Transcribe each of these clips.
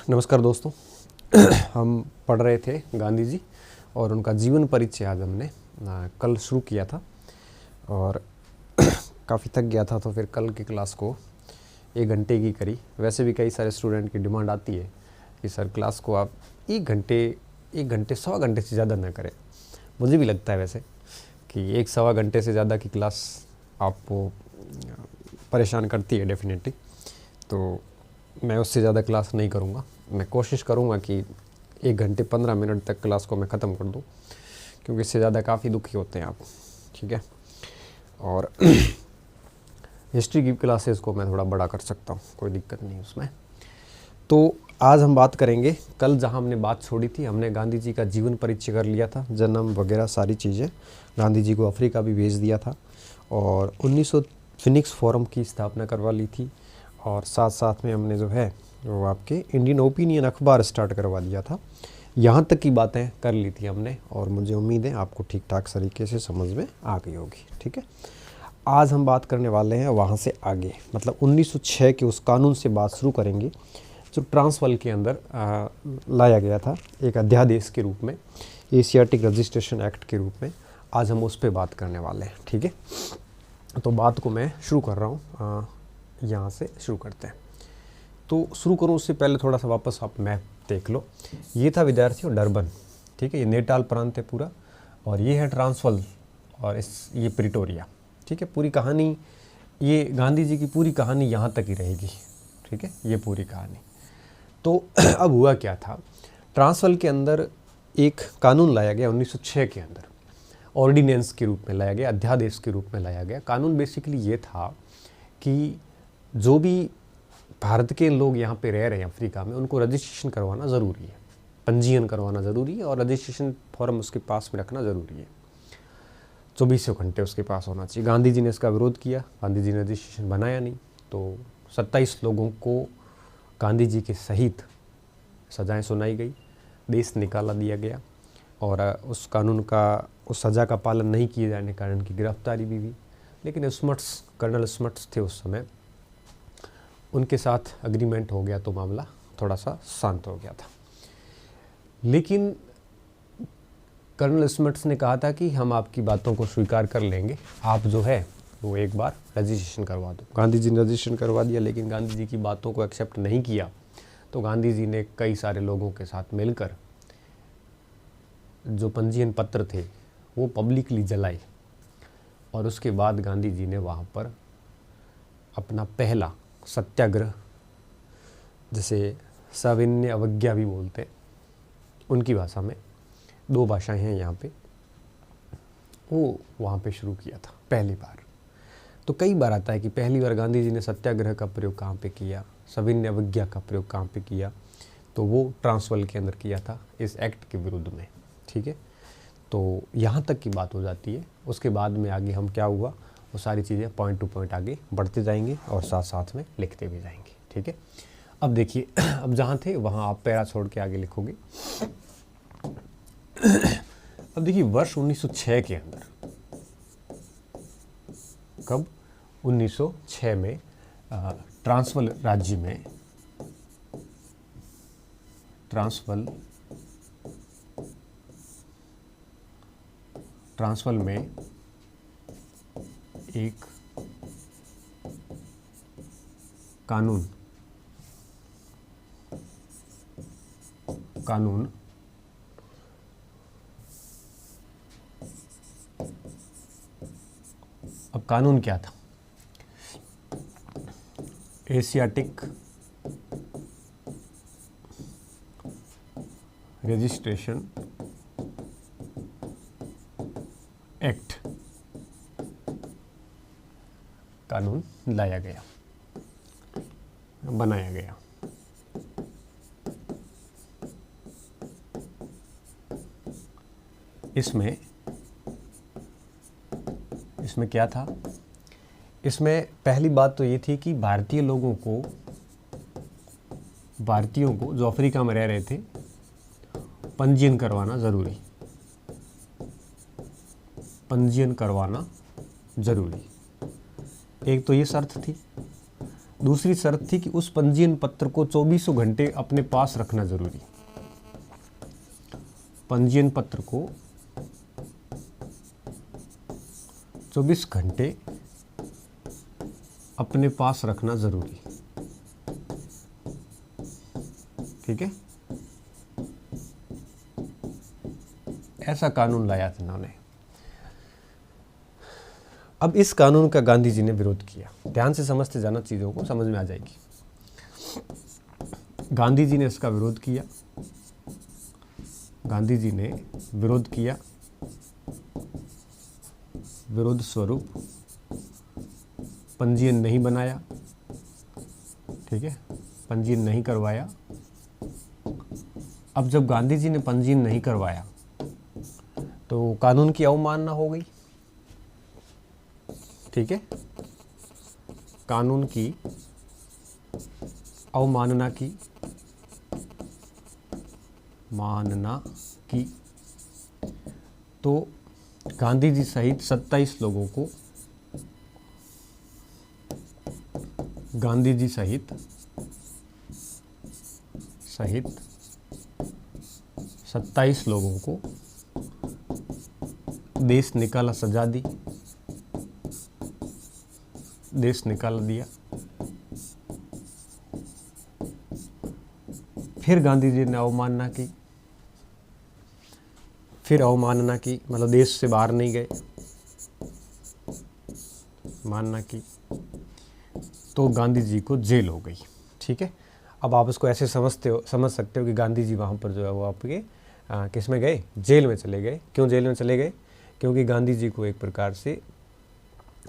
नमस्कार दोस्तों। हम पढ़ रहे थे गांधी जी और उनका जीवन परिचय आज हमने कल शुरू किया था और काफ़ी थक गया था, तो फिर कल की क्लास को 1 घंटे की करी। वैसे भी कई सारे स्टूडेंट की डिमांड आती है कि सर क्लास को आप 1 घंटे 1.25 घंटे से ज़्यादा ना करें। मुझे भी लगता है वैसे कि 1-1.25 घंटे से ज़्यादा की क्लास आपको परेशान करती है डेफिनेटली, तो मैं उससे ज़्यादा क्लास नहीं करूँगा। मैं कोशिश करूँगा कि 1 घंटे 15 मिनट तक क्लास को मैं ख़त्म कर दूँ, क्योंकि इससे ज़्यादा काफ़ी दुखी होते हैं आप, ठीक है। और हिस्ट्री की क्लासेस को मैं थोड़ा बड़ा कर सकता हूँ, कोई दिक्कत नहीं उसमें। तो आज हम बात करेंगे, कल जहाँ हमने बात छोड़ी थी, हमने गांधी जी का जीवन परिचय कर लिया था, जन्म वगैरह सारी चीज़ें। गांधी जी को अफ्रीका भी भेज दिया था और 1900 फिनिक्स फोरम की स्थापना करवा ली थी, और साथ साथ में हमने जो है वो आपके इंडियन ओपिनियन अखबार स्टार्ट करवा दिया था। यहाँ तक की बातें कर ली थी हमने, और मुझे उम्मीद है आपको ठीक ठाक तरीके से समझ में आ गई होगी, ठीक है। आज हम बात करने वाले हैं वहाँ से आगे, मतलब 1906 के उस कानून से बात शुरू करेंगे जो ट्रांसवाल के अंदर लाया गया था एक अध्यादेश के रूप में, एशियाटिक रजिस्ट्रेशन एक्ट के रूप में। आज हम उस पर बात करने वाले हैं, ठीक है। तो बात को मैं शुरू कर रहा हूँ, यहाँ से शुरू करते हैं। तो शुरू करूँ उससे पहले थोड़ा सा वापस आप मैप देख लो। ये था विद्यार्थियों डरबन, ठीक है, ये नेटाल प्रांत है पूरा, और ये है ट्रांसवाल, और ये प्रिटोरिया, ठीक है। पूरी कहानी, ये गांधी जी की पूरी कहानी यहाँ तक ही रहेगी, ठीक है, ये पूरी कहानी। तो अब हुआ क्या था, ट्रांसवाल के अंदर एक कानून लाया गया 1906 के अंदर, ऑर्डिनेंस के रूप में लाया गया, अध्यादेश के रूप में लाया गया। कानून बेसिकली ये था कि जो भी भारत के लोग यहाँ पे रह रहे हैं अफ्रीका में, उनको रजिस्ट्रेशन करवाना ज़रूरी है, पंजीयन करवाना ज़रूरी है, और रजिस्ट्रेशन फॉर्म उसके पास में रखना ज़रूरी है, 24 घंटे उसके पास होना चाहिए। गांधी जी ने इसका विरोध किया, गांधी जी ने रजिस्ट्रेशन बनाया नहीं, तो 27 लोगों को गांधी जी के सहित सज़ाएँ सुनाई गई, देश निकाला दिया गया, और उस कानून का, उस सज़ा का पालन नहीं किए जाने के कारण की गिरफ्तारी भी हुई। लेकिन स्मट्स, कर्नल स्मट्स थे उस समय, उनके साथ अग्रीमेंट हो गया, तो मामला थोड़ा सा शांत हो गया था। लेकिन कर्नल स्मट्स ने कहा था कि हम आपकी बातों को स्वीकार कर लेंगे, आप जो है वो एक बार रजिस्ट्रेशन करवा दो। गांधी जी ने रजिस्ट्रेशन करवा दिया, लेकिन गांधी जी की बातों को एक्सेप्ट नहीं किया, तो गांधी जी ने कई सारे लोगों के साथ मिलकर जो पंजीयन पत्र थे वो पब्लिकली जलाए, और उसके बाद गांधी जी ने वहाँ पर अपना पहला सत्याग्रह, जिसे सविनय अवज्ञा भी बोलते, उनकी भाषा में 2 भाषाएं हैं यहाँ पे, वो वहाँ पे शुरू किया था पहली बार। तो कई बार आता है कि पहली बार गांधी जी ने सत्याग्रह का प्रयोग कहाँ पे किया, सविनय अवज्ञा का प्रयोग कहाँ पे किया, तो वो ट्रांसवाल के अंदर किया था इस एक्ट के विरुद्ध में, ठीक है। तो यहाँ तक की बात हो जाती है। उसके बाद में आगे हम क्या हुआ, वो सारी चीज़ें पॉइंट टू पॉइंट आगे बढ़ते जाएंगे और साथ साथ में लिखते भी जाएंगे, ठीक है। अब देखिए, अब जहाँ थे वहाँ आप पैरा छोड़ के आगे लिखोगे। अब देखिए, वर्ष 1906 के अंदर, कब, 1906 में ट्रांसवाल राज्य में, ट्रांसवाल में एक कानून अब कानून क्या था, एशियाटिक रजिस्ट्रेशन एक्ट कानून लाया गया, बनाया गया। इसमें क्या था, इसमें पहली बात तो ये थी कि भारतीयों को जो अफ्रीका में रह रहे थे, पंजीयन करवाना ज़रूरी। एक तो ये शर्त थी। दूसरी शर्त थी कि उस पंजीयन पत्र को 24 घंटे अपने पास रखना जरूरी। पंजीयन पत्र को 24 घंटे अपने पास रखना जरूरी। ठीक है, ऐसा कानून लाया था इन्होंने। अब इस कानून का गांधी जी ने विरोध किया। ध्यान से समझते जाना, चीजों को समझ में आ जाएगी। गांधी जी ने इसका विरोध किया। गांधी जी ने विरोध किया, विरोध स्वरूप पंजीयन नहीं बनाया। ठीक है, पंजीयन नहीं करवाया। अब जब गांधी जी ने पंजीयन नहीं करवाया तो कानून की अवमानना हो गई। ठीक है, कानून की अवमानना की, मानना की। तो गांधी जी सहित 27 लोगों को, गांधी जी सहित 27 लोगों को देश निकाला, सजा दी, देश निकाल दिया। फिर गांधी जी ने अवमानना की, फिर अवमानना की, मतलब देश से बाहर नहीं गए, मानना की, तो गांधी जी को जेल हो गई। ठीक है, अब आप इसको ऐसे समझ सकते हो कि गांधी जी वहाँ पर जो है वो आपके किस में गए, जेल में चले गए। क्यों जेल में चले गए? क्योंकि गांधी जी को एक प्रकार से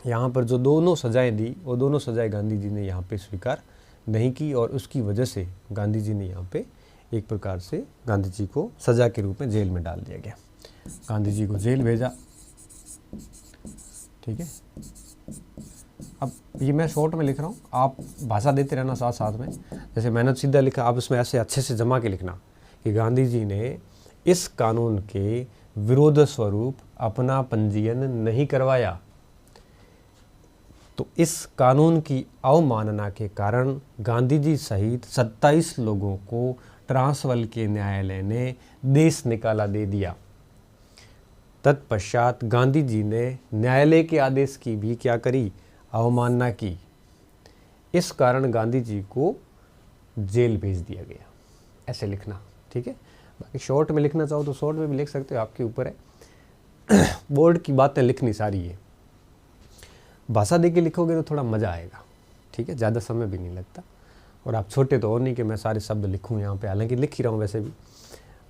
यहाँ पर जो दोनों सजाएं दी, वो दोनों सजाएं गांधी जी ने यहाँ पे स्वीकार नहीं की, और उसकी वजह से गांधी जी ने यहाँ पे एक प्रकार से गांधी जी को सजा के रूप में जेल में डाल दिया गया। गांधी जी को जेल भेजा। ठीक है, अब ये मैं शॉर्ट में लिख रहा हूँ, आप भाषा देते रहना साथ साथ में। जैसे मैंने सीधा लिखा, आप इसमें ऐसे अच्छे से जमा के लिखना कि गांधी जी ने इस कानून के विरोध स्वरूप अपना पंजीयन नहीं करवाया। तो इस कानून की अवमानना के कारण गांधी जी सहित 27 लोगों को ट्रांसवाल के न्यायालय ने देश निकाला दे दिया। तत्पश्चात गांधी जी ने न्यायालय के आदेश की भी क्या करी, अवमानना की। इस कारण गांधी जी को जेल भेज दिया गया। ऐसे लिखना। ठीक है, बाकी शॉर्ट में लिखना चाहो तो शॉर्ट में भी लिख सकते हो, आपके ऊपर है। बोर्ड की बातें लिखनी सारी है, भाषा दे के लिखोगे तो थोड़ा मज़ा आएगा। ठीक है, ज़्यादा समय भी नहीं लगता, और आप छोटे तो और नहीं कि मैं सारे शब्द लिखूँ यहाँ पे, हालांकि लिख ही रहा हूँ वैसे भी।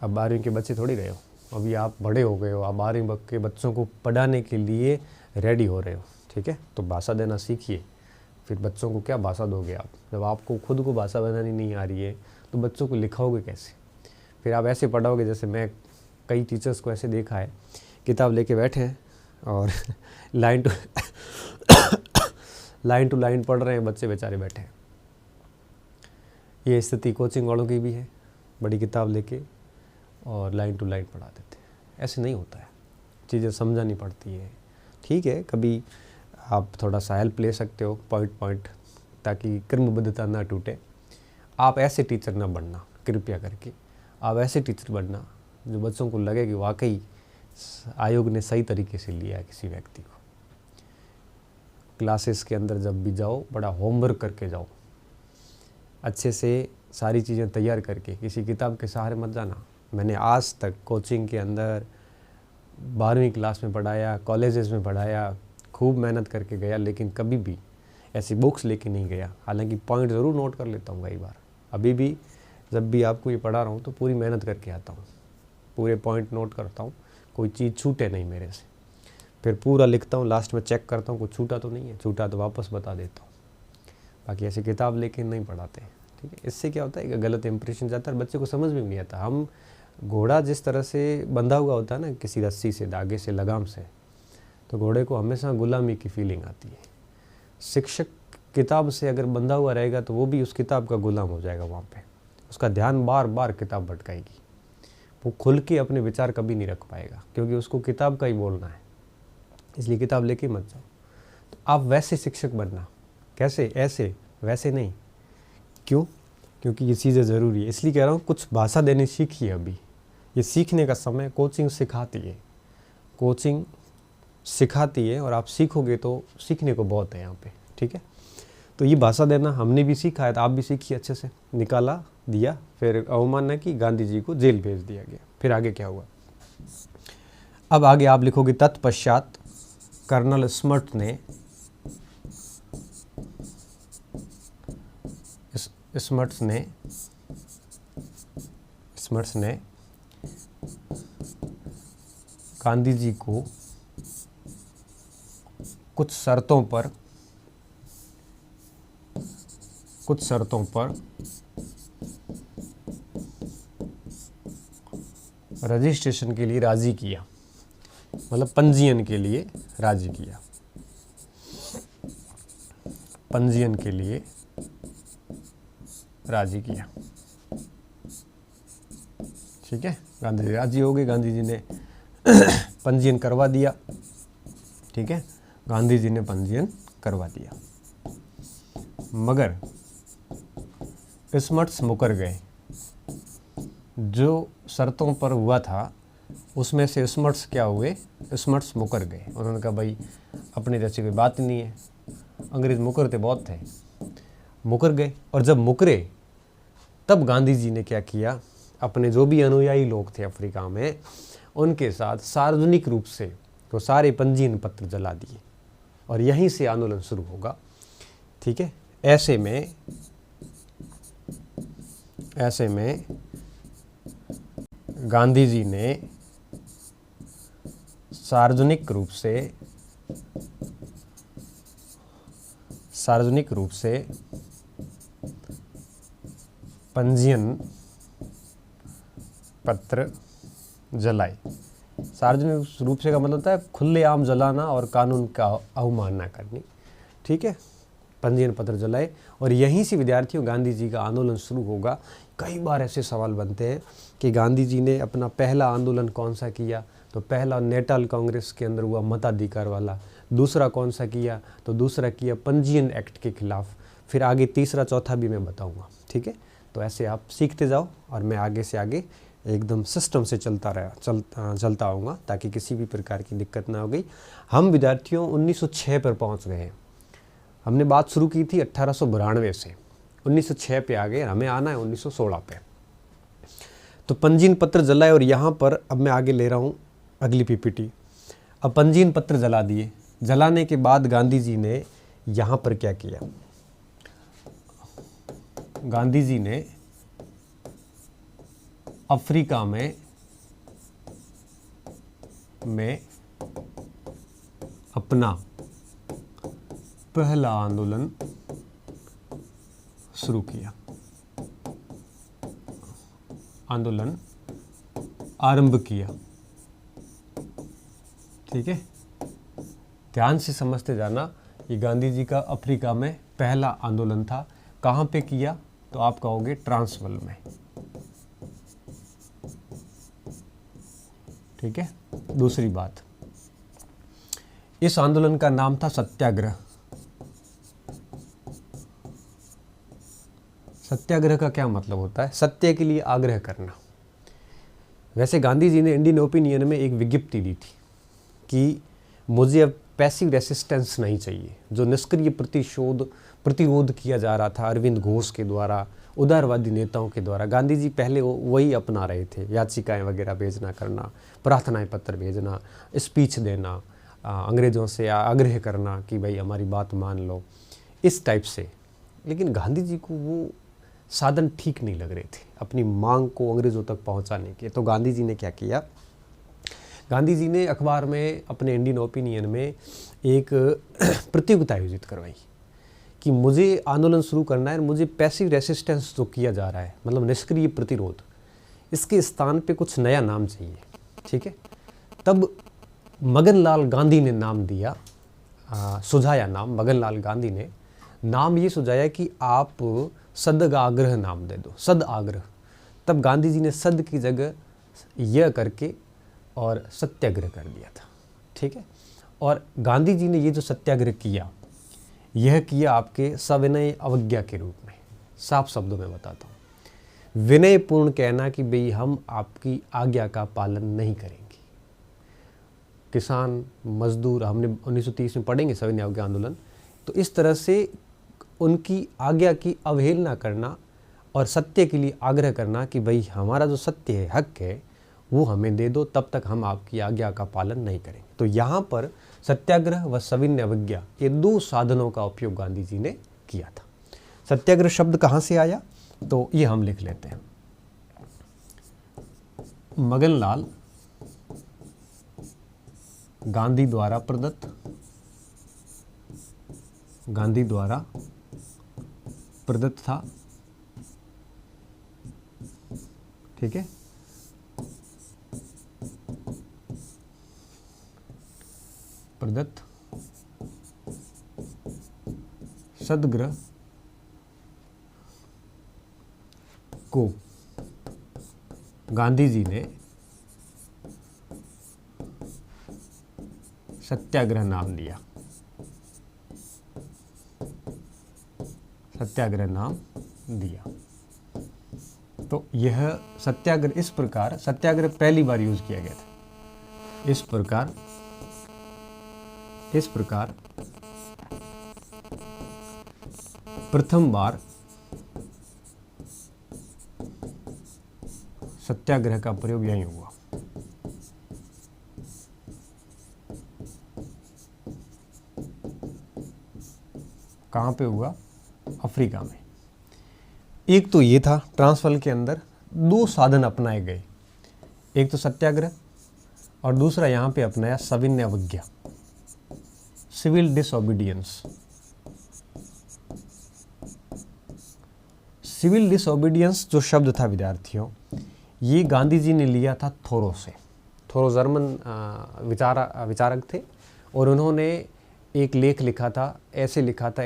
अब 12वीं के बच्चे थोड़ी रहे हो, अभी आप बड़े हो गए हो, आप 12वीं के बच्चों को पढ़ाने के लिए रेडी हो रहे हो। ठीक है, तो भाषा देना सीखिए। फिर बच्चों को क्या भाषा दोगे आप, जब आपको खुद को भाषा बनानी नहीं आ रही है तो बच्चों को लिखाओगे कैसे? फिर आप ऐसे पढ़ाओगे, जैसे मैं कई टीचर्स को ऐसे देखा है, किताब लेके बैठे हैं और लाइन टू लाइन पढ़ रहे हैं, बच्चे बेचारे बैठे हैं। ये स्थिति कोचिंग वालों की भी है, बड़ी किताब लेके और लाइन टू लाइन पढ़ा देते हैं। ऐसे नहीं होता है, चीज़ें समझानी पड़ती है। ठीक है, कभी आप थोड़ा सा हेल्प ले सकते हो पॉइंट, ताकि क्रमबद्धता ना टूटे। आप ऐसे टीचर ना बनना, कृपया करके आप ऐसे टीचर बनना जो बच्चों को लगे कि वाकई आयोग ने सही तरीके से लिया है किसी व्यक्ति को। क्लासेस के अंदर जब भी जाओ, बड़ा होमवर्क करके जाओ, अच्छे से सारी चीज़ें तैयार करके, किसी किताब के सहारे मत जाना। मैंने आज तक कोचिंग के अंदर 12वीं क्लास में पढ़ाया, कॉलेजेस में पढ़ाया, खूब मेहनत करके गया, लेकिन कभी भी ऐसी बुक्स लेके नहीं गया। हालांकि पॉइंट ज़रूर नोट कर लेता हूँ कई बार। अभी भी जब भी आपको ये पढ़ा रहा हूँ तो पूरी मेहनत करके आता हूँ, पूरे पॉइंट नोट करता हूँ, कोई चीज़ छूटे नहीं मेरे से। फिर पूरा लिखता हूँ, लास्ट में चेक करता हूँ कुछ छूटा तो नहीं है, छूटा तो वापस बता देता हूँ। बाकी ऐसी किताब लेके नहीं पढ़ाते। ठीक है, इससे क्या होता है कि गलत इंप्रेशन जाता है, बच्चे को समझ में नहीं आता। हम घोड़ा जिस तरह से बंधा हुआ होता है ना, किसी रस्सी से, धागे से, लगाम से, तो घोड़े को हमेशा गुलामी की फीलिंग आती है। शिक्षक किताब से अगर बंधा हुआ रहेगा तो वो भी उस किताब का गुलाम हो जाएगा। वहाँ पे उसका ध्यान बार बार किताब भटकाएगी, वो खुल के अपने विचार कभी नहीं रख पाएगा, क्योंकि उसको किताब का ही बोलना है। इसलिए किताब लेके मत जाओ। तो आप वैसे शिक्षक बनना। कैसे? ऐसे वैसे नहीं। क्यों? क्योंकि ये चीज़ें ज़रूरी है। इसलिए कह रहा हूँ कुछ भाषा देनी सीखिए अभी, ये सीखने का समय। कोचिंग सिखाती है, कोचिंग सिखाती है और आप सीखोगे तो सीखने को बहुत है यहाँ पे, ठीक है। तो ये भाषा देना हमने भी सीखा है, तो आप भी सीखिए अच्छे से। निकाला, दिया, फिर अवमानना की, गांधी जी को जेल भेज दिया गया। फिर आगे क्या हुआ? अब आगे आप लिखोगे तत्पश्चात कर्नल स्मर्ट ने गांधी जी को कुछ शर्तों पर रजिस्ट्रेशन के लिए राजी किया, मतलब पंजीयन के लिए राजी किया, पंजीयन के लिए राजी किया। ठीक है, गांधी जी राजी हो गए, गांधी जी ने पंजीयन करवा दिया। ठीक है, गांधी जी ने पंजीयन करवा दिया, मगर स्मर्ट्स मुकर गए। जो शर्तों पर हुआ था उसमें से स्मर्ट्स क्या हुए? स्मर्ट्स मुकर गए। उन्होंने कहा भाई अपने जैसी कोई बात नहीं है। अंग्रेज मुकरते बहुत थे, मुकर गए। और जब मुकरे तब गांधी जी ने क्या किया? अपने जो भी अनुयायी लोग थे अफ्रीका में, उनके साथ सार्वजनिक रूप से तो सारे पंजीयन पत्र जला दिए और यहीं से आंदोलन शुरू होगा। ठीक है, ऐसे में गांधी जी ने सार्वजनिक रूप से पंजीयन पत्र जलाए। सार्वजनिक रूप से का मतलब होता है खुलेआम जलाना और कानून का अवमानना करनी। ठीक है, पंजीयन पत्र जलाए और यहीं से विद्यार्थियों गांधी जी का आंदोलन शुरू होगा। कई बार ऐसे सवाल बनते हैं कि गांधी जी ने अपना पहला आंदोलन कौन सा किया? तो पहला नेटाल कांग्रेस के अंदर हुआ मताधिकार वाला। दूसरा कौन सा किया? तो दूसरा किया पंजीयन एक्ट के खिलाफ। फिर आगे तीसरा चौथा भी मैं बताऊंगा। ठीक है, तो ऐसे आप सीखते जाओ और मैं आगे से आगे एकदम सिस्टम से चलता आऊँगा ताकि किसी भी प्रकार की दिक्कत ना हो गई। हम विद्यार्थियों 1906 पर पहुँच गए हैं। हमने बात शुरू की थी 1892 से, 1906 पे आ गए, हमें आना है 1916 पे। तो पंजीयन पत्र जलाए और यहाँ पर अब मैं आगे ले रहा हूँ अगली पीपीटी। अब पंजीयन पत्र जला दिए। जलाने के बाद गांधी जी ने यहाँ पर क्या किया? गांधी जी ने अफ्रीका में अपना पहला आंदोलन शुरू किया, आंदोलन आरंभ किया। ठीक है, ध्यान से समझते जाना। ये गांधी जी का अफ्रीका में पहला आंदोलन था। कहाँ पे किया? तो आप कहोगे ट्रांसवाल में। ठीक है, दूसरी बात, इस आंदोलन का नाम था सत्याग्रह। सत्याग्रह का क्या मतलब होता है? सत्य के लिए आग्रह करना। वैसे गांधी जी ने इंडियन ओपिनियन में एक विज्ञप्ति दी थी कि मुझे अब पैसिव रेसिस्टेंस नहीं चाहिए। जो निष्क्रिय प्रतिरोध किया जा रहा था अरविंद घोष के द्वारा, उदारवादी नेताओं के द्वारा, गांधी जी पहले वही अपना रहे थे। याचिकाएं वगैरह भेजना करना, प्रार्थनाएं पत्र भेजना, स्पीच देना, अंग्रेज़ों से आग्रह करना कि भाई हमारी बात मान लो, इस टाइप से। लेकिन गांधी जी को वो साधन ठीक नहीं लग रहे थे अपनी मांग को अंग्रेज़ों तक पहुंचाने के। तो गांधी जी ने क्या किया? गांधी जी ने अखबार में अपने इंडियन ओपिनियन में एक प्रतियोगिता आयोजित करवाई कि मुझे आंदोलन शुरू करना है, मुझे पैसिव रेसिस्टेंस जो किया जा रहा है, मतलब निष्क्रिय प्रतिरोध, इसके स्थान पे कुछ नया नाम चाहिए। ठीक है, तब मगनलाल गांधी ने नाम दिया, सुझाया नाम। मगनलाल गांधी ने नाम ये सुझाया कि आप सदआग्रह नाम दे दो, सदआग्रह। तब गांधी जी ने सद की जगह यह करके और सत्याग्रह कर दिया था। ठीक है, और गांधी जी ने ये जो सत्याग्रह किया, यह किया आपके सविनय अवज्ञा के रूप में। साफ शब्दों में बताता हूँ, विनयपूर्ण कहना कि भाई हम आपकी आज्ञा का पालन नहीं करेंगे। किसान, मजदूर, हमने 1930 में पढ़ेंगे सविनय अवज्ञा आंदोलन। तो इस तरह से उनकी आज्ञा की अवहेलना करना और सत्य के लिए आग्रह करना कि भाई हमारा जो सत्य है, हक है, वो हमें दे दो, तब तक हम आपकी आज्ञा का पालन नहीं करेंगे। तो यहाँ पर सत्याग्रह व सविनय अवज्ञा, ये दो साधनों का उपयोग गांधी जी ने किया था। सत्याग्रह शब्द कहाँ से आया, तो ये हम लिख लेते हैं। मगनलाल गांधी द्वारा प्रदत्त था, ठीक है। प्रदत्त सद्ग्रह को गांधी जी ने सत्याग्रह नाम दिया। सत्याग्रह नाम दिया। तो यह सत्याग्रह, इस प्रकार सत्याग्रह पहली बार यूज किया गया था। इस प्रकार प्रथम बार सत्याग्रह का प्रयोग यहीं हुआ। कहाँ पे हुआ? अफ्रीका में। एक तो ये था, ट्रांसवाल के अंदर दो साधन अपनाए गए, एक तो सत्याग्रह और दूसरा यहाँ पे अपनाया सविनय अवज्ञा, सिविल डिसओबीडियंस। सिविल डिसओबीडियंस जो शब्द था विद्यार्थियों, ये गांधी जी ने लिया था थोरो से। थोरो जर्मन विचारक थे और उन्होंने एक लेख लिखा था,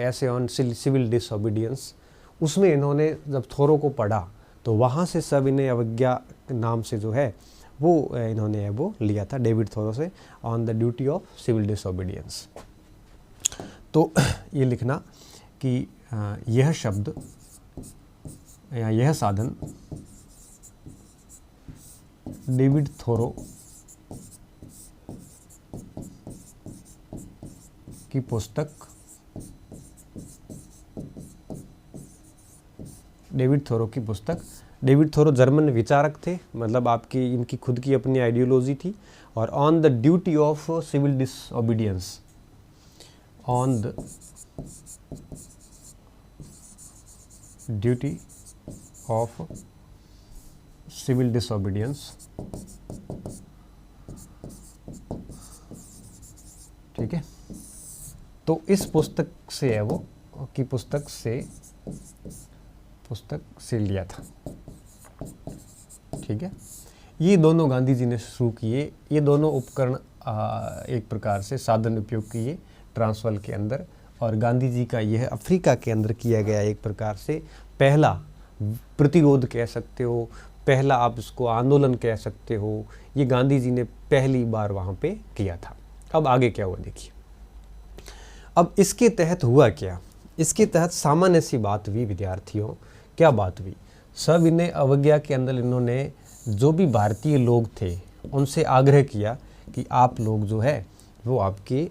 ऐसे ऑन सिविल डिसओबीडियंस। उसमें इन्होंने जब थोरो को पढ़ा तो वहाँ से सविनय अवज्ञा नाम से जो है वो इन्होंने वो लिया था डेविड थोरो से, on the duty of civil disobedience. तो ये लिखना कि यह शब्द या यह साधन डेविड थोरो की पुस्तक, डेविड थोरो जर्मन विचारक थे, मतलब आपकी इनकी खुद की अपनी आइडियोलॉजी थी। और on the duty of civil disobedience, on the duty of civil disobedience, ठीक है। तो इस पुस्तक से है वो की पुस्तक से लिया था, ठीक है। ये दोनों गांधी जी ने शुरू किए, ये दोनों उपकरण एक प्रकार से साधन उपयोग किए ट्रांसवाल के अंदर। और गांधी जी का यह अफ्रीका के अंदर किया गया एक प्रकार से पहला प्रतिरोध कह सकते हो, पहला आप इसको आंदोलन कह सकते हो, ये गांधी जी ने पहली बार वहाँ पे किया था। अब आगे क्या हुआ देखिए। अब इसके तहत हुआ क्या, इसके तहत सामान्य सी बात हुई विद्यार्थियों। क्या बात हुई? सविनय अवज्ञा के अंदर इन्होंने जो भी भारतीय लोग थे उनसे आग्रह किया कि आप लोग जो है वो आपके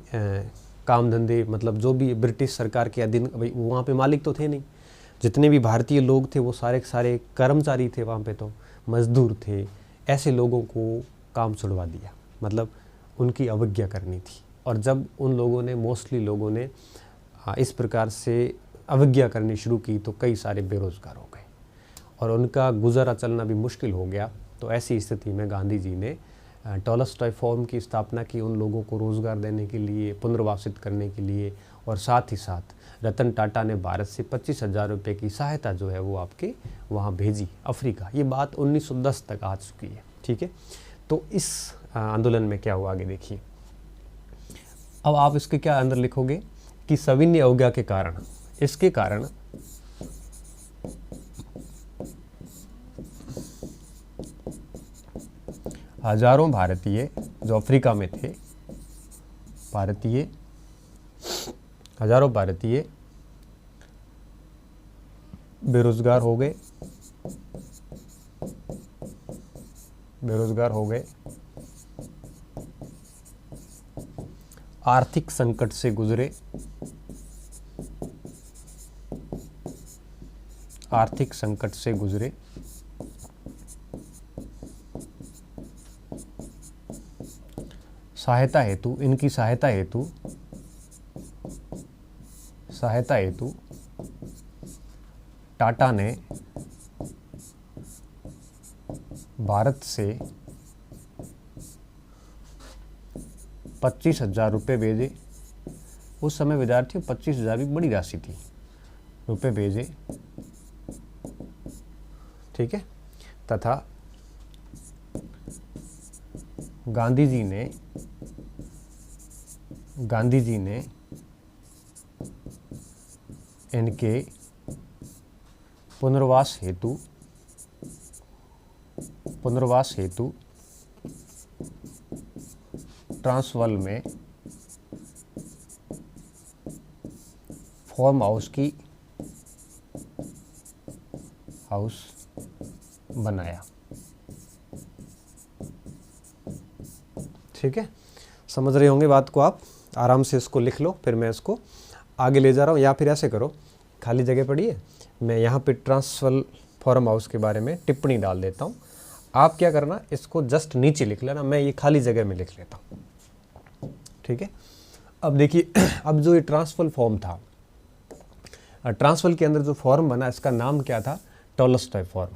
काम धंधे, मतलब जो भी ब्रिटिश सरकार के अधीन, भाई वहाँ पे मालिक तो थे नहीं, जितने भी भारतीय लोग थे वो सारे सारे कर्मचारी थे, वहाँ पे तो मजदूर थे। ऐसे लोगों को काम छुड़वा दिया, मतलब उनकी अवज्ञा करनी थी। और जब उन लोगों ने, मोस्टली लोगों ने इस प्रकार से अवज्ञा करनी शुरू की तो कई सारे बेरोजगार हो गए और उनका गुजारा चलना भी मुश्किल हो गया। तो ऐसी स्थिति में गांधी जी ने टॉलस्टॉय फॉर्म की स्थापना की, उन लोगों को रोज़गार देने के लिए, पुनर्वासित करने के लिए। और साथ ही साथ रतन टाटा ने भारत से 25,000 रुपये की सहायता जो है वो आपके वहाँ भेजी अफ्रीका। ये बात 1910 तक आ चुकी है, ठीक है। तो इस आंदोलन में क्या हुआ आगे देखिए। अब आप इसके क्या अंदर लिखोगे कि सविनय अवज्ञा के कारण, इसके कारण हजारों भारतीय जो अफ्रीका में थे, भारतीय हजारों भारतीय बेरोजगार हो गए, आर्थिक संकट से गुजरे, इनकी सहायता हेतु टाटा ने भारत से 25,000 रुपये भेजे। उस समय विद्यार्थियों 25,000 भी बड़ी राशि थी, रुपये भेजे, ठीक है। तथा गांधी जी ने इनके पुनर्वास हेतु ट्रांसवाल में फार्म हाउस बनाया, ठीक है। समझ रहे होंगे बात को आप, आराम से इसको लिख लो, फिर मैं इसको आगे ले जा रहा हूँ। या फिर ऐसे करो, खाली जगह पड़ी है, मैं यहाँ पे ट्रांसवाल फार्म हाउस के बारे में टिप्पणी डाल देता हूँ। आप क्या करना, इसको जस्ट नीचे लिख लेना, मैं ये खाली जगह में लिख लेता हूँ, ठीक है। अब देखिए, अब जो ये ट्रांसवाल फॉर्म था, ट्रांसवाल के अंदर जो फॉर्म बना, इसका नाम क्या था? Tolstoy form.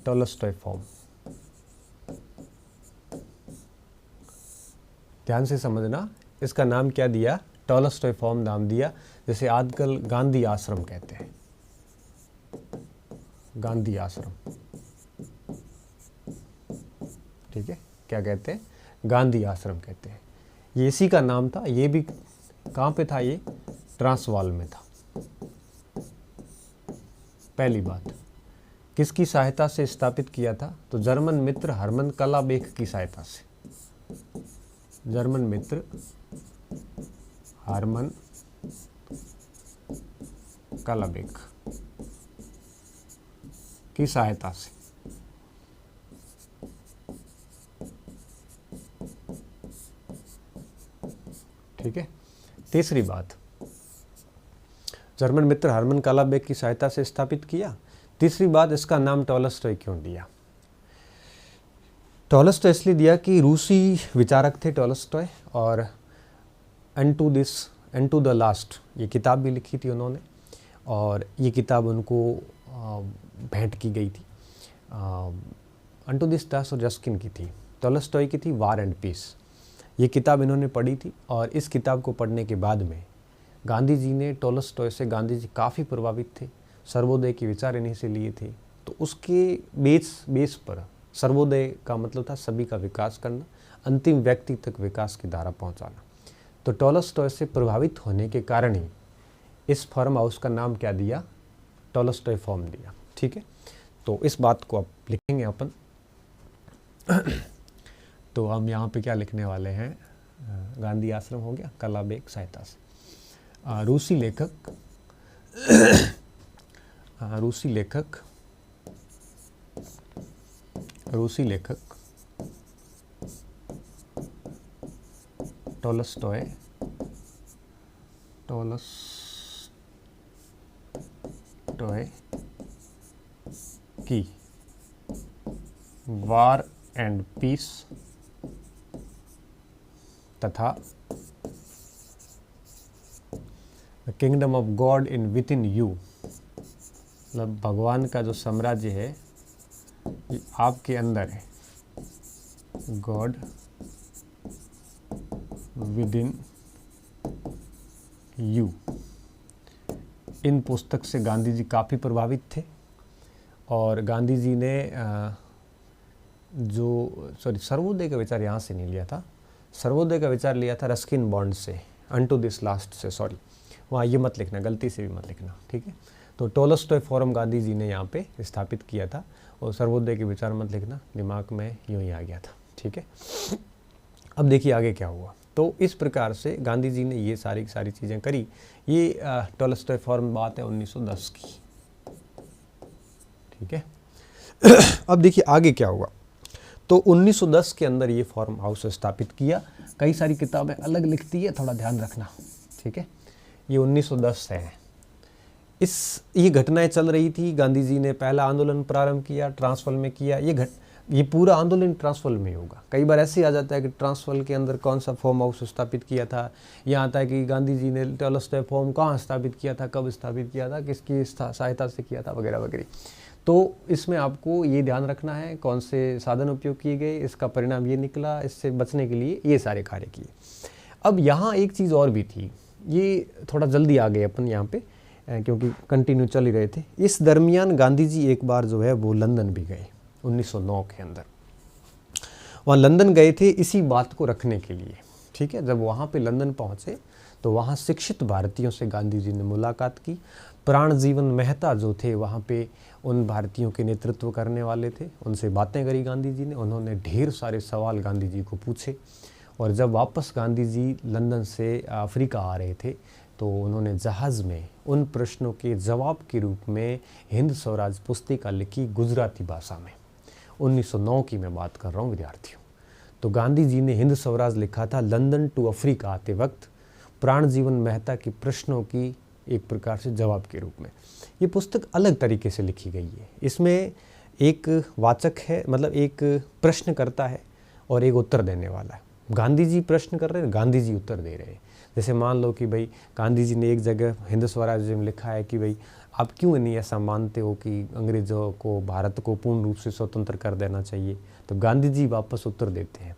टॉलस्टॉय फॉर्म, ध्यान से समझना, इसका नाम क्या दिया? टॉलस्टॉय फॉर्म नाम दिया। जैसे आजकल गांधी आश्रम कहते हैं, गांधी आश्रम, ठीक है, क्या कहते हैं? गांधी आश्रम कहते हैं। ये इसी का नाम था। ये भी कहाँ पे था? ये ट्रांसवाल में था। पहली बात, किसकी सहायता से स्थापित किया था? तो जर्मन मित्र हर्मन कलाबेक की सहायता से। जर्मन मित्र हर्मन कलाबेक की सहायता से, ठीक है। तीसरी बात, जर्मन मित्र हर्मन कलाबेक की सहायता से स्थापित किया। तीसरी बात, इसका नाम टॉलस्टॉय क्यों दिया? टॉलस्टॉय इसलिए दिया कि रूसी विचारक थे टॉलस्टॉय, और एंड टू द लास्ट ये किताब भी लिखी थी उन्होंने, और ये किताब उनको भेंट की गई थी। अंटू दिस दास्तोयेव्स्की की थी, टॉलस्टॉय की थी वार एंड पीस। ये किताब इन्होंने पढ़ी थी, और इस किताब को पढ़ने के बाद में गांधी जी ने टॉलस्टॉय से, गांधी जी काफ़ी प्रभावित थे, सर्वोदय के विचार इन्हीं से लिए थे। तो उसके बेस पर, सर्वोदय का मतलब था सभी का विकास करना, अंतिम व्यक्ति तक विकास की धारा पहुंचाना। तो टॉलस्टॉय से प्रभावित होने के कारण ही इस फार्म हाउस का नाम क्या दिया? टॉलस्टॉय फॉर्म दिया, ठीक है। तो इस बात को आप लिखेंगे अपन। तो हम यहाँ पे क्या लिखने वाले हैं? गांधी आश्रम हो गया, कलाबेक सहायता से। रूसी लेखक टॉलस्टॉय की वार एंड पीस तथा the kingdom of God in with in you, मतलब भगवान का जो साम्राज्य है ये आपके अंदर है, गॉड विद इन यू। इन पुस्तक से गांधी जी काफ़ी प्रभावित थे, और गांधी जी ने सर्वोदय का विचार यहाँ से नहीं लिया था, सर्वोदय का विचार लिया था रस्किन बॉन्ड से, अनटू दिस लास्ट से, सॉरी वहाँ ये मत लिखना, गलती से भी मत लिखना, ठीक है। तो टॉलस्टॉय फॉरम गांधी जी ने यहाँ पे स्थापित किया था, और सर्वोदय के विचार मत लिखना, दिमाग में यूँ ही आ गया था, ठीक है। अब देखिए आगे क्या हुआ। तो इस प्रकार से गांधी जी ने ये सारी सारी चीज़ें करी। ये टॉलस्टॉय फॉर्म बात है 1910 की, ठीक है। अब देखिए आगे क्या हुआ। तो 1910 के अंदर ये फॉर्म हाउस स्थापित किया। कई सारी किताबें अलग लिखती है, थोड़ा ध्यान रखना, ठीक है। ये 1910 से है। ये घटनाएं चल रही थी। गांधी जी ने पहला आंदोलन प्रारंभ किया, ट्रांसवाल में किया। ये पूरा आंदोलन ट्रांसवाल में होगा। कई बार ऐसे ही आ जाता है कि ट्रांसवाल के अंदर कौन सा फॉर्म हाउस स्थापित किया था, यहाँ आता है कि गांधी जी ने टॉलस्टॉय फॉर्म कहाँ स्थापित किया था, कब स्थापित किया था, किसकी सहायता से किया था, वगैरह वगैरह। तो इसमें आपको ये ध्यान रखना है कौन से साधन उपयोग किए गए, इसका परिणाम ये निकला, इससे बचने के लिए ये सारे कार्य किए। अब यहाँ एक चीज़ और भी थी, ये थोड़ा जल्दी आ गए अपन यहाँ पे क्योंकि कंटिन्यू चल ही रहे थे। इस दरमियान गांधी जी एक बार जो है वो लंदन भी गए 1909 के अंदर। वहाँ लंदन गए थे इसी बात को रखने के लिए, ठीक है। जब वहाँ पे लंदन पहुँचे तो वहाँ शिक्षित भारतीयों से गांधी जी ने मुलाकात की। प्राणजीवन मेहता जो थे वहाँ पे उन भारतीयों के नेतृत्व करने वाले थे, उनसे बातें करी गांधी जी ने। उन्होंने ढेर सारे सवाल गांधी जी को पूछे। और जब वापस गांधी जी लंदन से अफ्रीका आ रहे थे तो उन्होंने जहाज़ में उन प्रश्नों के जवाब के रूप में हिंद स्वराज पुस्तिका लिखी गुजराती भाषा में। 1909 की मैं बात कर रहा हूँ विद्यार्थियों। तो गांधी जी ने हिंद स्वराज लिखा था लंदन टू अफ्रीका आते वक्त प्राणजीवन मेहता के प्रश्नों की एक प्रकार से जवाब के रूप में। ये पुस्तक अलग तरीके से लिखी गई है। इसमें एक वाचक है, मतलब एक प्रश्न करता है और एक उत्तर देने वाला है। गांधी जी प्रश्न कर रहे हैं, गांधी जी उत्तर दे रहे हैं। जैसे मान लो कि भाई गांधी जी ने एक जगह हिंद स्वराज में लिखा है कि भाई आप क्यों नहीं ऐसा मानते हो कि अंग्रेज़ों को भारत को पूर्ण रूप से स्वतंत्र कर देना चाहिए, तो गांधी जी वापस उत्तर देते हैं,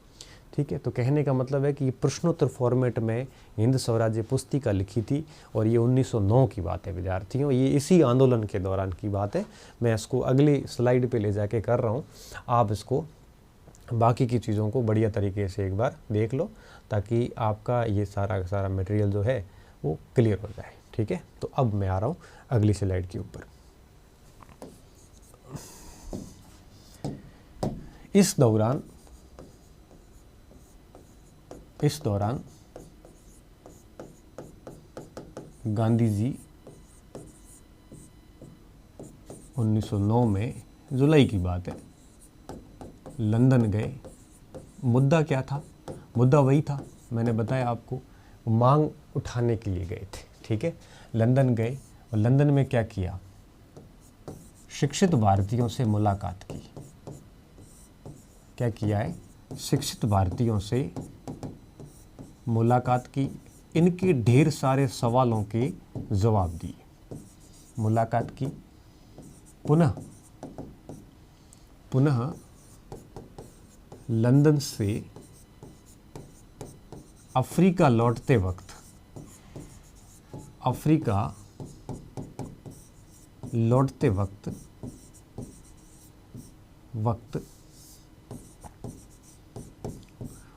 ठीक है। तो कहने का मतलब है कि ये प्रश्नोत्तर फॉर्मेट में हिंद स्वराज्य पुस्तिका लिखी थी और ये 1909 की बात है विद्यार्थियों। ये इसी आंदोलन के दौरान की बात है। मैं इसको अगली स्लाइड पे ले जाके कर रहा हूँ, आप इसको बाकी की चीज़ों को बढ़िया तरीके से एक बार देख लो ताकि आपका ये सारा का सारा मटेरियल जो है वो क्लियर हो जाए, ठीक है। तो अब मैं आ रहा हूँ अगली स्लाइड के ऊपर। इस दौरान गांधी जी 1909 में जुलाई की बात है लंदन गए। मुद्दा क्या था? मुद्दा वही था, मैंने बताया आपको, मांग उठाने के लिए गए थे, ठीक है। लंदन गए और लंदन में क्या किया? शिक्षित भारतीयों से मुलाकात की। क्या किया है? शिक्षित भारतीयों से मुलाकात की, इनके ढेर सारे सवालों के जवाब दिए। मुलाकात की, पुनः लंदन से अफ्रीका लौटते वक्त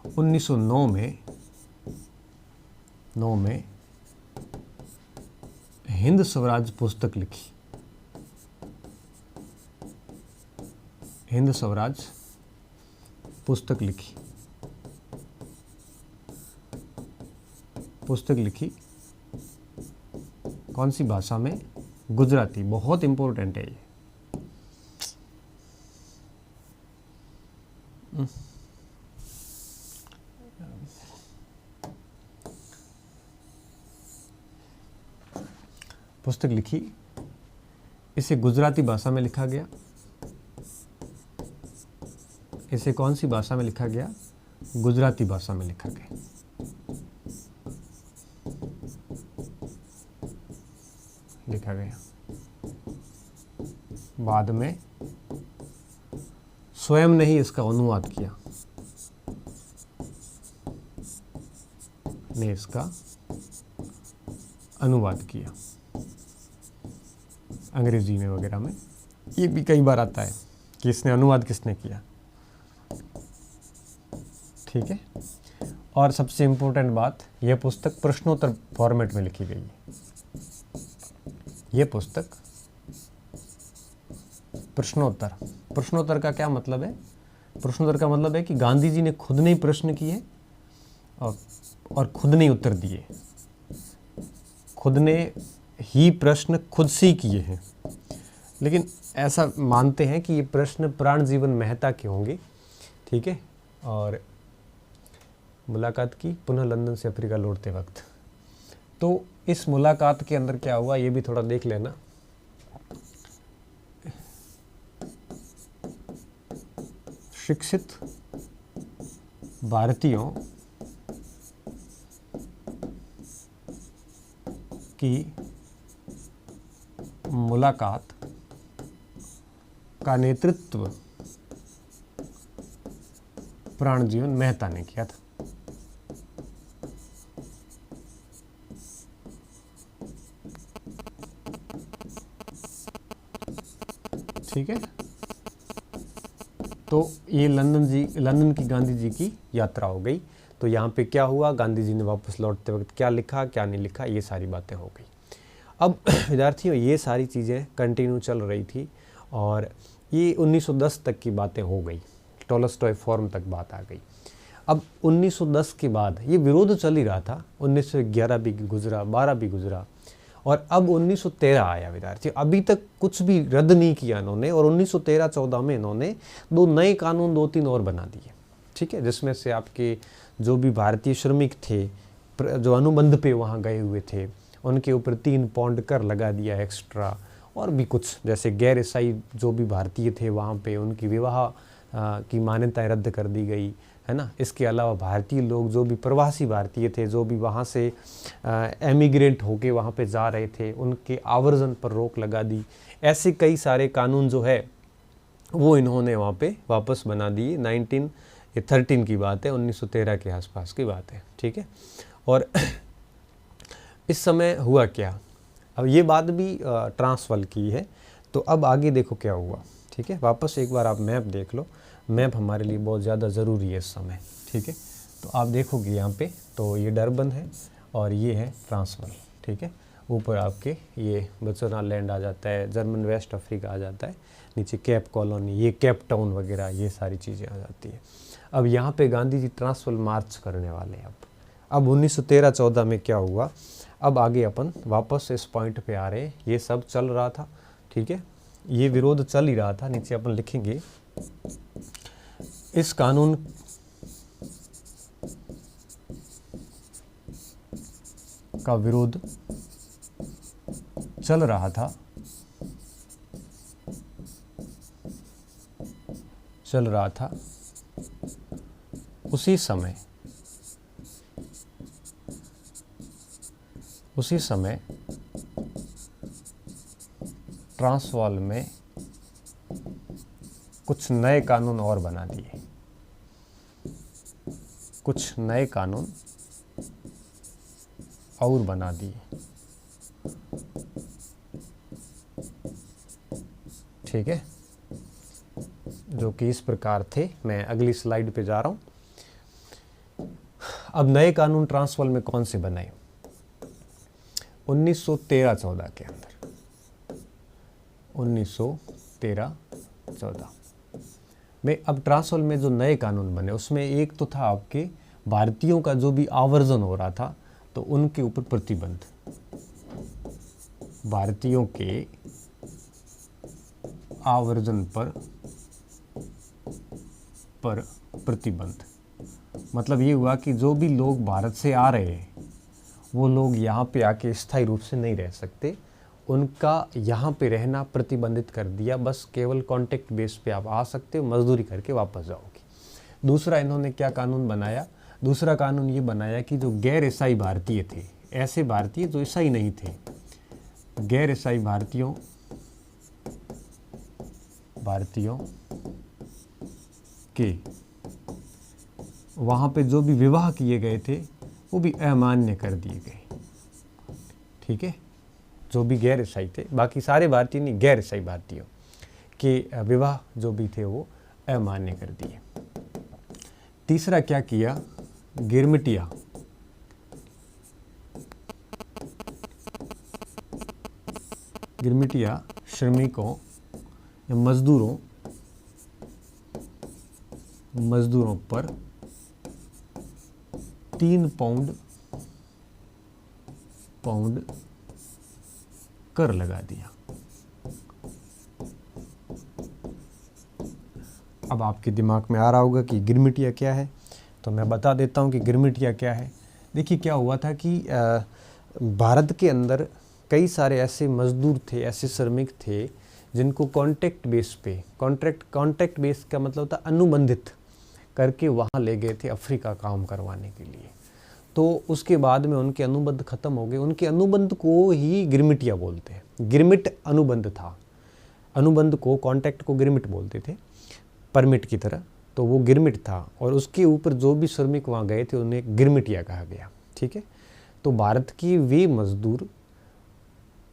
1909 में हिंद स्वराज पुस्तक लिखी। हिंद स्वराज पुस्तक लिखी। कौन सी भाषा में? गुजराती। बहुत इंपॉर्टेंट है ये। पुस्तक लिखी, इसे गुजराती भाषा में लिखा गया। इसे कौन सी भाषा में लिखा गया? गुजराती भाषा में लिखा गया। बाद में स्वयं ने ही इसका अनुवाद किया, अंग्रेजी में वगैरह में। ये भी कई बार आता है कि इसने अनुवाद किसने किया, ठीक है। और सबसे इम्पोर्टेंट बात, यह पुस्तक प्रश्नोत्तर फॉर्मेट में लिखी गई है। यह पुस्तक प्रश्नोत्तर का क्या मतलब है? प्रश्नोत्तर का मतलब है कि गांधी जी ने खुद ने ही प्रश्न किए और खुद ने उत्तर दिए, खुद ने ही प्रश्न खुद से ही किए हैं। लेकिन ऐसा मानते हैं कि ये प्रश्न प्राण जीवन मेहता के होंगे, ठीक है। और मुलाकात की पुनः लंदन से अफ्रीका लौटते वक्त। तो इस मुलाकात के अंदर क्या हुआ ये भी थोड़ा देख लेना। शिक्षित भारतीयों की मुलाकात का नेतृत्व प्राणजीवन मेहता ने किया था। ठीक है, तो ये लंदन की गांधी जी की यात्रा हो गई। तो यहाँ पे क्या हुआ, गांधी जी ने वापस लौटते वक्त क्या लिखा क्या नहीं लिखा, ये सारी बातें हो गई। अब विद्यार्थियों ये सारी चीज़ें कंटिन्यू चल रही थी और ये 1910 तक की बातें हो गई, टॉलस्टॉय फॉर्म तक बात आ गई। अब 1910 के बाद ये विरोध चल ही रहा था, 1911 भी गुजरा, 12 भी गुजरा और अब 1913 आया विद्यार्थी। अभी तक कुछ भी रद्द नहीं किया इन्होंने और 1913-14 में इन्होंने 2 नए कानून 2-3 और बना दिए, ठीक है। जिसमें से आपके जो भी भारतीय श्रमिक थे जो अनुबंध पे वहाँ गए हुए थे उनके ऊपर 3 पाउंड कर लगा दिया एक्स्ट्रा, और भी कुछ जैसे गैर ईसाई जो भी भारतीय थे वहाँ पे उनकी विवाह की मान्यताएं रद्द कर दी गई, है ना। इसके अलावा भारतीय लोग जो भी प्रवासी भारतीय थे जो भी वहाँ से एमिग्रेंट होके वहाँ पे जा रहे थे उनके आवर्जन पर रोक लगा दी। ऐसे कई सारे कानून जो है वो इन्होंने वहाँ पे वापस बना दिए। 1913 की बात है, 1913 के आसपास की बात है, ठीक है। और इस समय हुआ क्या, अब ये बात भी ट्रांसवाल की है। तो अब आगे देखो क्या हुआ, ठीक है। वापस एक बार आप मैप देख लो, मैप हमारे लिए बहुत ज़्यादा ज़रूरी है इस समय, ठीक है। तो आप देखोगे यहाँ पे तो ये डरबन है और ये है ट्रांसवाल, ठीक है। ऊपर आपके ये बचोनालैंड आ जाता है, जर्मन वेस्ट अफ्रीका आ जाता है, नीचे केप कॉलोनी, ये केप टाउन वगैरह, ये सारी चीज़ें आ जाती है। अब यहाँ पे गांधी जी ट्रांसवाल मार्च करने वाले हैं। अब 1913-14 में क्या हुआ, अब आगे अपन वापस इस पॉइंट पे आ रहे हैं। ये सब चल रहा था, ठीक है, ये विरोध चल ही रहा था। नीचे अपन लिखेंगे इस कानून का विरोध चल रहा था, उसी समय ट्रांसवाल में कुछ नए कानून और बना दिए, ठीक है, जो कि इस प्रकार थे। मैं अगली स्लाइड पे जा रहा हूं। अब नए कानून ट्रांसवाल में कौन से बनाए, 1913-14 के अंदर, 1913-14 में अब ट्रांसवाल में जो नए कानून बने उसमें एक तो था आपके भारतीयों का जो भी आवर्जन हो रहा था तो उनके ऊपर प्रतिबंध, भारतीयों के आवर्जन पर प्रतिबंध। मतलब ये हुआ कि जो भी लोग भारत से आ रहे हैं वो लोग यहाँ पे आके स्थायी रूप से नहीं रह सकते, उनका यहाँ पे रहना प्रतिबंधित कर दिया। बस केवल कॉन्ट्रैक्ट बेस पे आप आ सकते हो, मजदूरी करके वापस जाओगे। दूसरा इन्होंने क्या कानून बनाया, दूसरा कानून ये बनाया कि जो गैर ईसाई भारतीय थे, ऐसे भारतीय जो ईसाई नहीं थे, गैर ईसाई भारतीयों के वहाँ पे जो भी विवाह किए गए थे वो भी अमान्य कर दिए गए, ठीक है। जो भी गैर ईसाई थे, बाकी सारे भारतीय नहीं, गैर ईसाई भारतीयों के विवाह जो भी थे वो अमान्य कर दिए। तीसरा क्या किया, गिरमिटिया श्रमिकों या मजदूरों पर 3 पाउंड कर लगा दिया। अब आपके दिमाग में आ रहा होगा कि गिरमिटिया क्या है, तो मैं बता देता हूँ कि गिरमिटिया क्या है। देखिए क्या हुआ था कि भारत के अंदर कई सारे ऐसे मजदूर थे, ऐसे श्रमिक थे जिनको कॉन्ट्रैक्ट बेस पे, कॉन्ट्रैक्ट बेस का मतलब होता अनुबंधित करके वहाँ ले गए थे अफ्रीका काम करवाने के लिए। तो उसके बाद में उनके अनुबंध खत्म हो गए। उनके अनुबंध को ही गिरमिटिया बोलते हैं। गिरमिट अनुबंध था, अनुबंध को, कॉन्ट्रैक्ट को गिरमिट बोलते थे, परमिट की तरह। तो वो गिरमिट था और उसके ऊपर जो भी श्रमिक वहाँ गए थे उन्हें गिरमिटिया कहा गया। ठीक है, तो भारत के वे मजदूर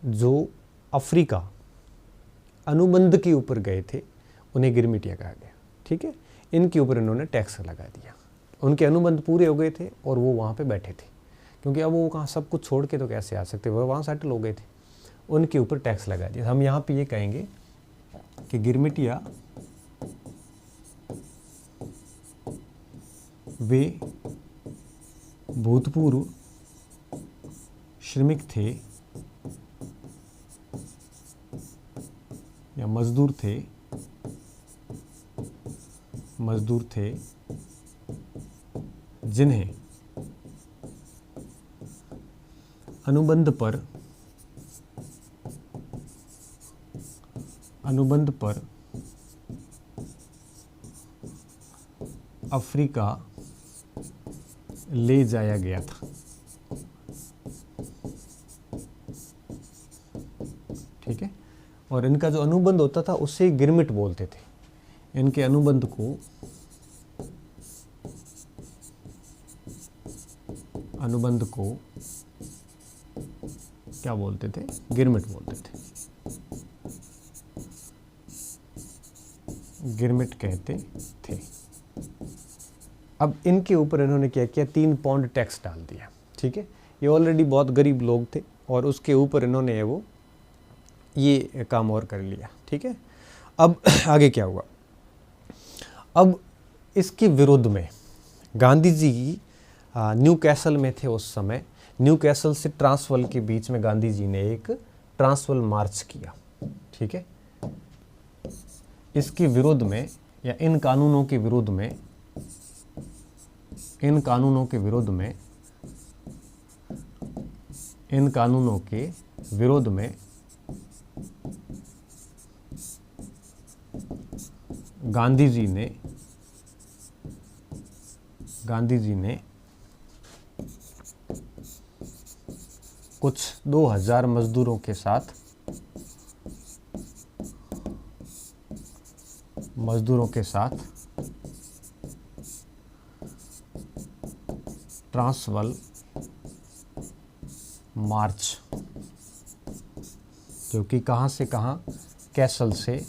जो अफ्रीका अनुबंध के ऊपर गए थे उन्हें गिरमिटिया कहा गया। ठीक है, इनके ऊपर इन्होंने टैक्स लगा दिया। उनके अनुबंध पूरे हो गए थे और वो वहाँ पे बैठे थे, क्योंकि अब वो कहाँ सब कुछ छोड़ के तो कैसे आ सकते, वो वहाँ सेटल हो गए थे। उनके ऊपर टैक्स लगा दिया। हम यहाँ पे ये कहेंगे कि गिरमिटिया वे भूतपूर्व श्रमिक थे या मजदूर थे जिन्हें अनुबंध पर अफ्रीका ले जाया गया था। ठीक है, और इनका जो अनुबंध होता था उसे गिरमिट बोलते थे। इनके अनुबंध को क्या बोलते थे? गिरमिट बोलते थे, गिरमिट कहते थे। अब इनके ऊपर इन्होंने क्या किया, 3 पाउंड टैक्स डाल दिया। ठीक है, ये ऑलरेडी बहुत गरीब लोग थे और उसके ऊपर इन्होंने ये काम और कर लिया। ठीक है, अब आगे क्या हुआ? अब इसके विरोध में गांधी जी न्यू कैसल में थे उस समय। न्यू कैसल से ट्रांसवाल के बीच में गांधी जी ने एक ट्रांसवाल मार्च किया। ठीक है, इसके विरोध में या इन कानूनों के विरोध में गांधी जी ने कुछ 2000 मजदूरों के साथ ट्रांसवाल मार्च, जो कि कहाँ से कहाँ, कैसल से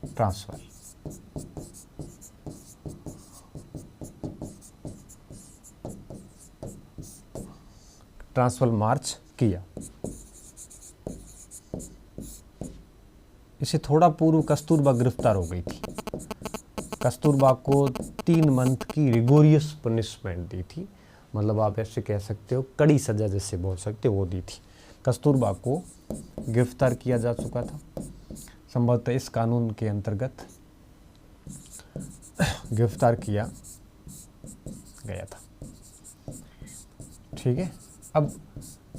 ट्रांसवाल। ट्रांसवाल मार्च किया। इसे थोड़ा पूर्व कस्तूरबा गिरफ्तार हो गई थी। कस्तूरबा को 3 मंथ की रिगोरियस पनिशमेंट दी थी, मतलब आप ऐसे कह सकते हो कड़ी सजा जैसे बोल सकते हो, वो दी थी। कस्तूरबा को गिरफ्तार किया जा चुका था, संभवतः इस कानून के अंतर्गत गिरफ्तार किया गया था। ठीक है, अब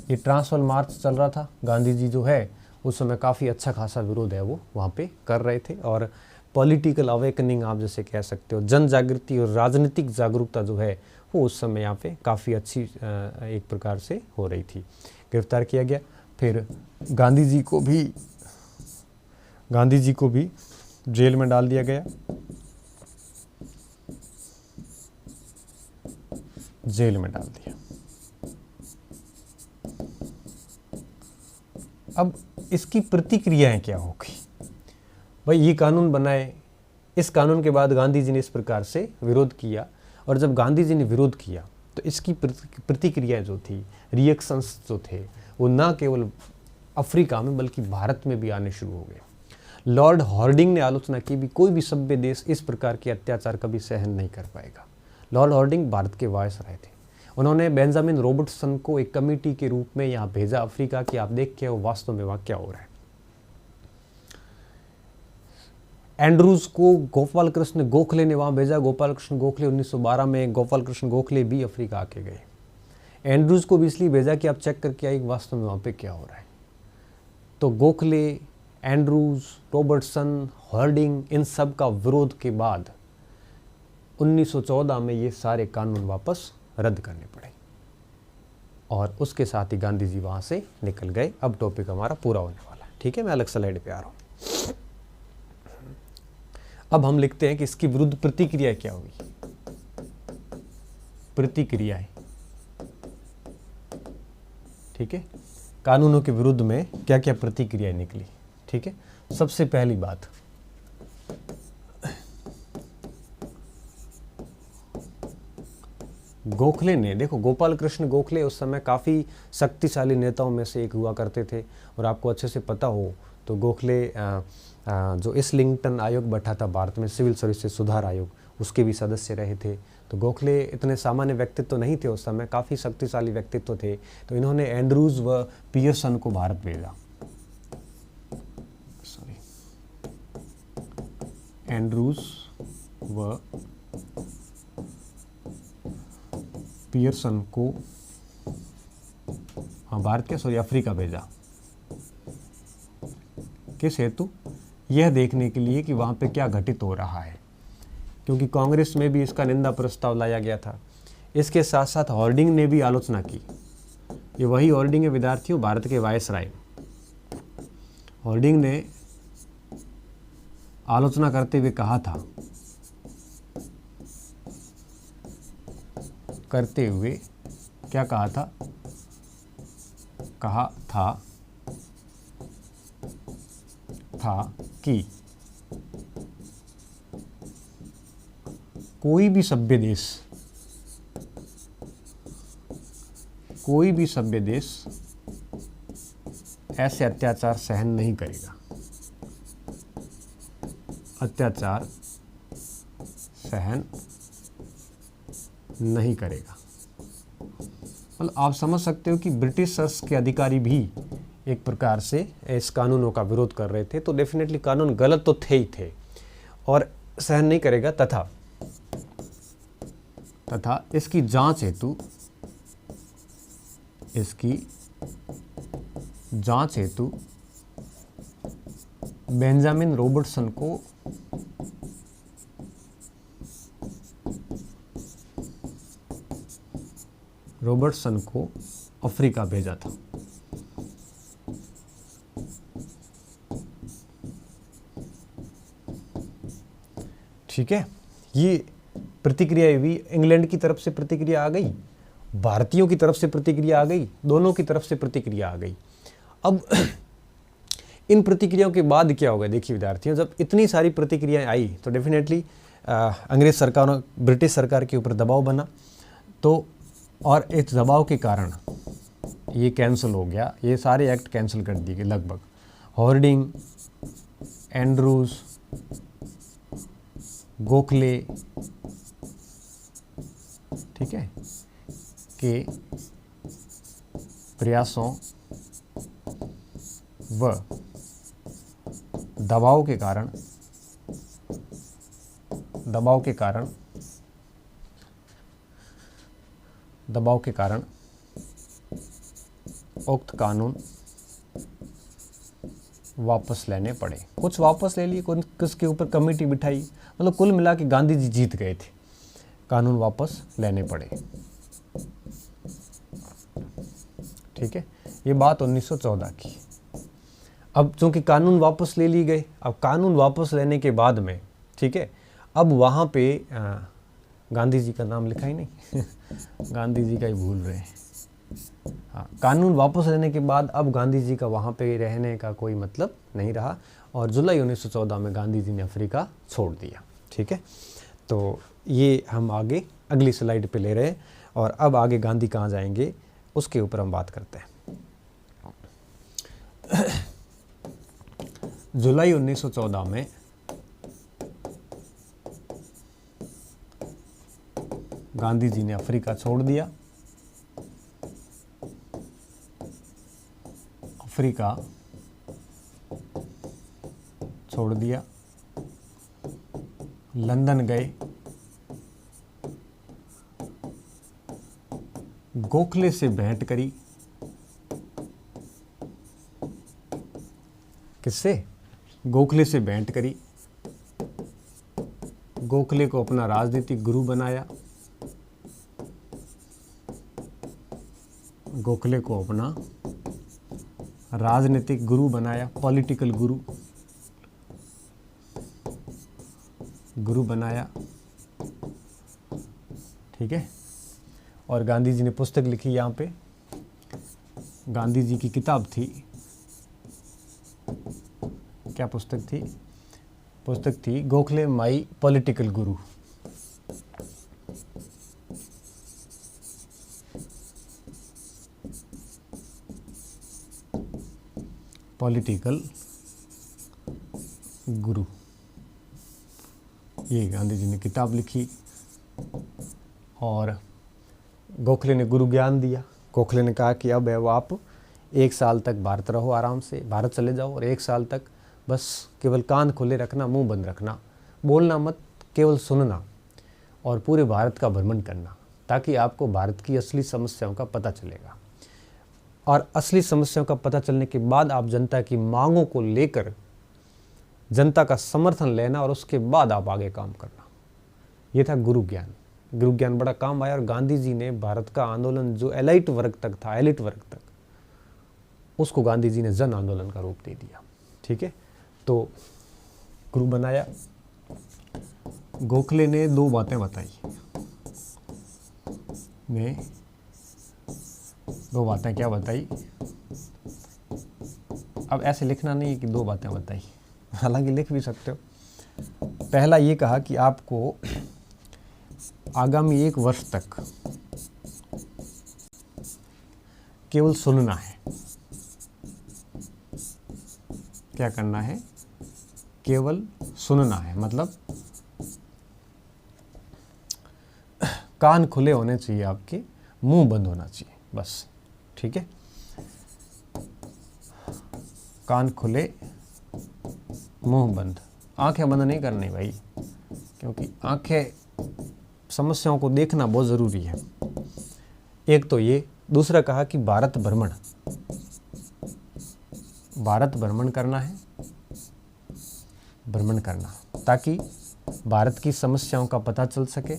ये ट्रांसवाल मार्च चल रहा था। गांधी जी जो है उस समय काफ़ी अच्छा खासा विरोध है वो वहाँ पे कर रहे थे, और पॉलिटिकल अवेकनिंग आप जैसे कह सकते हो, जन जागृति और राजनीतिक जागरूकता जो है वो उस समय यहाँ पे काफ़ी अच्छी एक प्रकार से हो रही थी। गिरफ्तार किया गया। फिर गांधी जी को भी जेल में डाल दिया गया। जेल में डाल दिया। अब इसकी प्रतिक्रियाएं क्या होगी? भाई ये कानून बनाए, इस कानून के बाद गांधी जी ने इस प्रकार से विरोध किया, और जब गांधी जी ने विरोध किया तो इसकी प्रतिक्रिया जो थी, रिएक्शंस जो थे, वो ना केवल अफ्रीका में बल्कि भारत में भी आने शुरू हो गए। लॉर्ड हॉर्डिंग ने आलोचना की भी कोई भी सभ्य देश इस प्रकार के अत्याचार कभी सहन नहीं कर पाएगा। लॉर्ड हॉर्डिंग भारत के वायसराय थे। उन्होंने बेंजामिन रॉबर्टसन को एक कमेटी के रूप में यहाँ भेजा अफ्रीका कि आप देख के वो वास्तव में वहाँ क्या हो रहा है। एंड्रूज को गोपाल कृष्ण गोखले ने वहाँ भेजा। गोपाल कृष्ण गोखले 1912 में गोपाल कृष्ण गोखले भी अफ्रीका आके गए। एंड्रूज को भी इसलिए भेजा कि आप चेक करके आइए वास्तव में वहाँ पे क्या हो रहा है। तो गोखले, एंड्रूज, रॉबर्टसन, हार्डिंग, इन सब का विरोध के बाद 1914 में ये सारे कानून वापस रद्द करने पड़े और उसके साथ ही गांधी जी वहाँ से निकल गए। अब टॉपिक हमारा पूरा होने वाला है, ठीक है। मैं अलग स्लाइड पे आ रहा हूँ। अब हम लिखते हैं कि इसकी विरुद्ध प्रतिक्रिया क्या हुई। प्रतिक्रियाएं, ठीक है। कानूनों के विरुद्ध में क्या क्या प्रतिक्रियाएं निकली, ठीक है। सबसे पहली बात, गोखले ने, देखो गोपाल कृष्ण गोखले उस समय काफ़ी शक्तिशाली नेताओं में से एक हुआ करते थे और आपको अच्छे से पता हो तो गोखले जो इस्लिंगटन आयोग बैठा था भारत में, सिविल सर्विसेज सुधार आयोग, उसके भी सदस्य रहे थे। तो गोखले इतने सामान्य व्यक्तित्व तो नहीं थे उस समय, काफ़ी शक्तिशाली व्यक्तित्व थे। तो इन्होंने एंड्रूज व पियर्सन को भारत भेजा। एंड्रूज व पियर्सन को भारत के अफ्रीका भेजा। किस हेतु? यह देखने के लिए कि वहाँ पे क्या घटित हो रहा है, क्योंकि कांग्रेस में भी इसका निंदा प्रस्ताव लाया गया था। इसके साथ साथ हार्डिंग ने भी आलोचना की। ये वही हार्डिंग है विद्यार्थियों, भारत के वायसराय। हार्डिंग ने आलोचना करते हुए कहा था, क्या कहा था? कहा था कि कोई भी सभ्य देश ऐसे अत्याचार सहन नहीं करेगा। अत्याचार सहन नहीं करेगा। मतलब आप समझ सकते हो कि ब्रिटिशर्स के अधिकारी भी एक प्रकार से इस कानूनों का विरोध कर रहे थे। तो डेफिनेटली कानून गलत तो थे ही थे और सहन नहीं करेगा, तथा इसकी जांच हेतु बेंजामिन रॉबर्टसन को अफ्रीका भेजा था। ठीक है, ये प्रतिक्रिया हुई। इंग्लैंड की तरफ से प्रतिक्रिया आ गई, भारतीयों की तरफ से प्रतिक्रिया आ गई, दोनों की तरफ से प्रतिक्रिया आ गई। अब इन प्रतिक्रियाओं के बाद क्या होगा? देखिए विद्यार्थियों, जब इतनी सारी प्रतिक्रियाएं आई तो डेफिनेटली अंग्रेज सरकारों, ब्रिटिश सरकार के ऊपर दबाव बना। तो और इस दबाव के कारण ये कैंसिल हो गया, ये सारे एक्ट कैंसिल कर दिए गए लगभग। हार्डिंग, एंड्रूज, गोखले, ठीक है, के प्रयासों व दबाव के कारण उक्त कानून वापस लेने पड़े। कुछ वापस ले लिए, किसके ऊपर कमेटी बिठाई, मतलब कुल मिला के गांधी जी जीत गए थे, कानून वापस लेने पड़े। ठीक है, ये बात 1914 की। अब चूंकि कानून वापस ले लिए गए, अब कानून वापस लेने के बाद में, ठीक है, अब वहाँ पे गांधी जी का नाम लिखा ही नहीं गांधी जी का ही भूल रहे हैं। हाँ, कानून वापस लेने के बाद अब गांधी जी का वहाँ पे रहने का कोई मतलब नहीं रहा और जुलाई 1914 में गांधी जी ने अफ्रीका छोड़ दिया। ठीक है, तो ये हम आगे अगली स्लाइड पे ले रहे हैं और अब आगे गांधी कहाँ जाएंगे उसके ऊपर हम बात करते हैं। जुलाई 1914 में गांधी जी ने अफ्रीका छोड़ दिया अफ्रीका छोड़ दिया, लंदन गए, गोखले से भेंट करी। किससे? गोखले से भेंट करी। गोखले को अपना राजनीतिक गुरु बनाया। गोखले को अपना राजनीतिक गुरु बनाया, पॉलिटिकल गुरु बनाया। ठीक है। और गांधी जी ने पुस्तक लिखी। यहाँ पे गांधी जी की किताब थी। क्या पुस्तक थी? पुस्तक थी Gokhale my political Guru. Political गुरु, ये गांधी जी ने किताब लिखी। और गोखले ने गुरु ज्ञान दिया। गोखले ने कहा कि अब है वो आप 1 साल तक भारत रहो, आराम से भारत चले जाओ, और 1 साल तक बस केवल कान खुले रखना, मुंह बंद रखना, बोलना मत, केवल सुनना, और पूरे भारत का भ्रमण करना, ताकि आपको भारत की असली समस्याओं का पता चलेगा। और असली समस्याओं का पता चलने के बाद आप जनता की मांगों को लेकर जनता का समर्थन लेना, और उसके बाद आप आगे काम करना। ये था गुरु ज्ञान। गुरु ज्ञान बड़ा काम आया। और गांधी जी ने भारत का आंदोलन जो एलाइट वर्ग तक था, एलिट वर्ग तक, उसको गांधी जी ने जन आंदोलन का रूप दे दिया। ठीक है। तो गुरु बनाया। गोखले ने 2 बातें बताई। ने 2 बातें क्या बताई? अब ऐसे लिखना नहीं है कि 2 बातें बताई, हालांकि लिख भी सकते हो। पहला ये कहा कि आपको आगामी 1 वर्ष तक केवल सुनना है। क्या करना है? केवल सुनना है। मतलब कान खुले होने चाहिए आपके, मुंह बंद होना चाहिए, बस। ठीक है। कान खुले, मुंह बंद। आंखें बंद नहीं करनी भाई, क्योंकि आंखें समस्याओं को देखना बहुत ज़रूरी है। एक तो ये। दूसरा कहा कि भारत भ्रमण करना है, भ्रमण करना, ताकि भारत की समस्याओं का पता चल सके।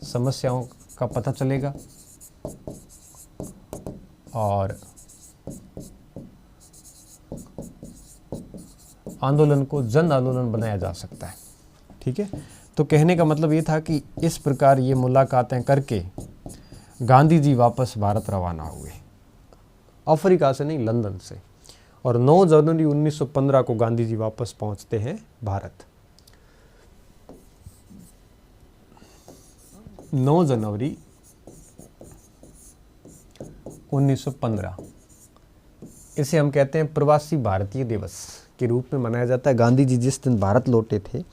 समस्याओं का पता चलेगा और आंदोलन को जन आंदोलन बनाया जा सकता है। ठीक है। तो कहने का मतलब ये था कि इस प्रकार ये मुलाकातें करके गांधी जी वापस भारत रवाना हुए, अफ्रीका से नहीं, लंदन से। और 9 जनवरी 1915 को गांधी जी वापस पहुंचते हैं भारत। 9 जनवरी 1915, इसे हम कहते हैं प्रवासी भारतीय दिवस के रूप में मनाया जाता है। गांधी जी जिस दिन भारत लौटे थे,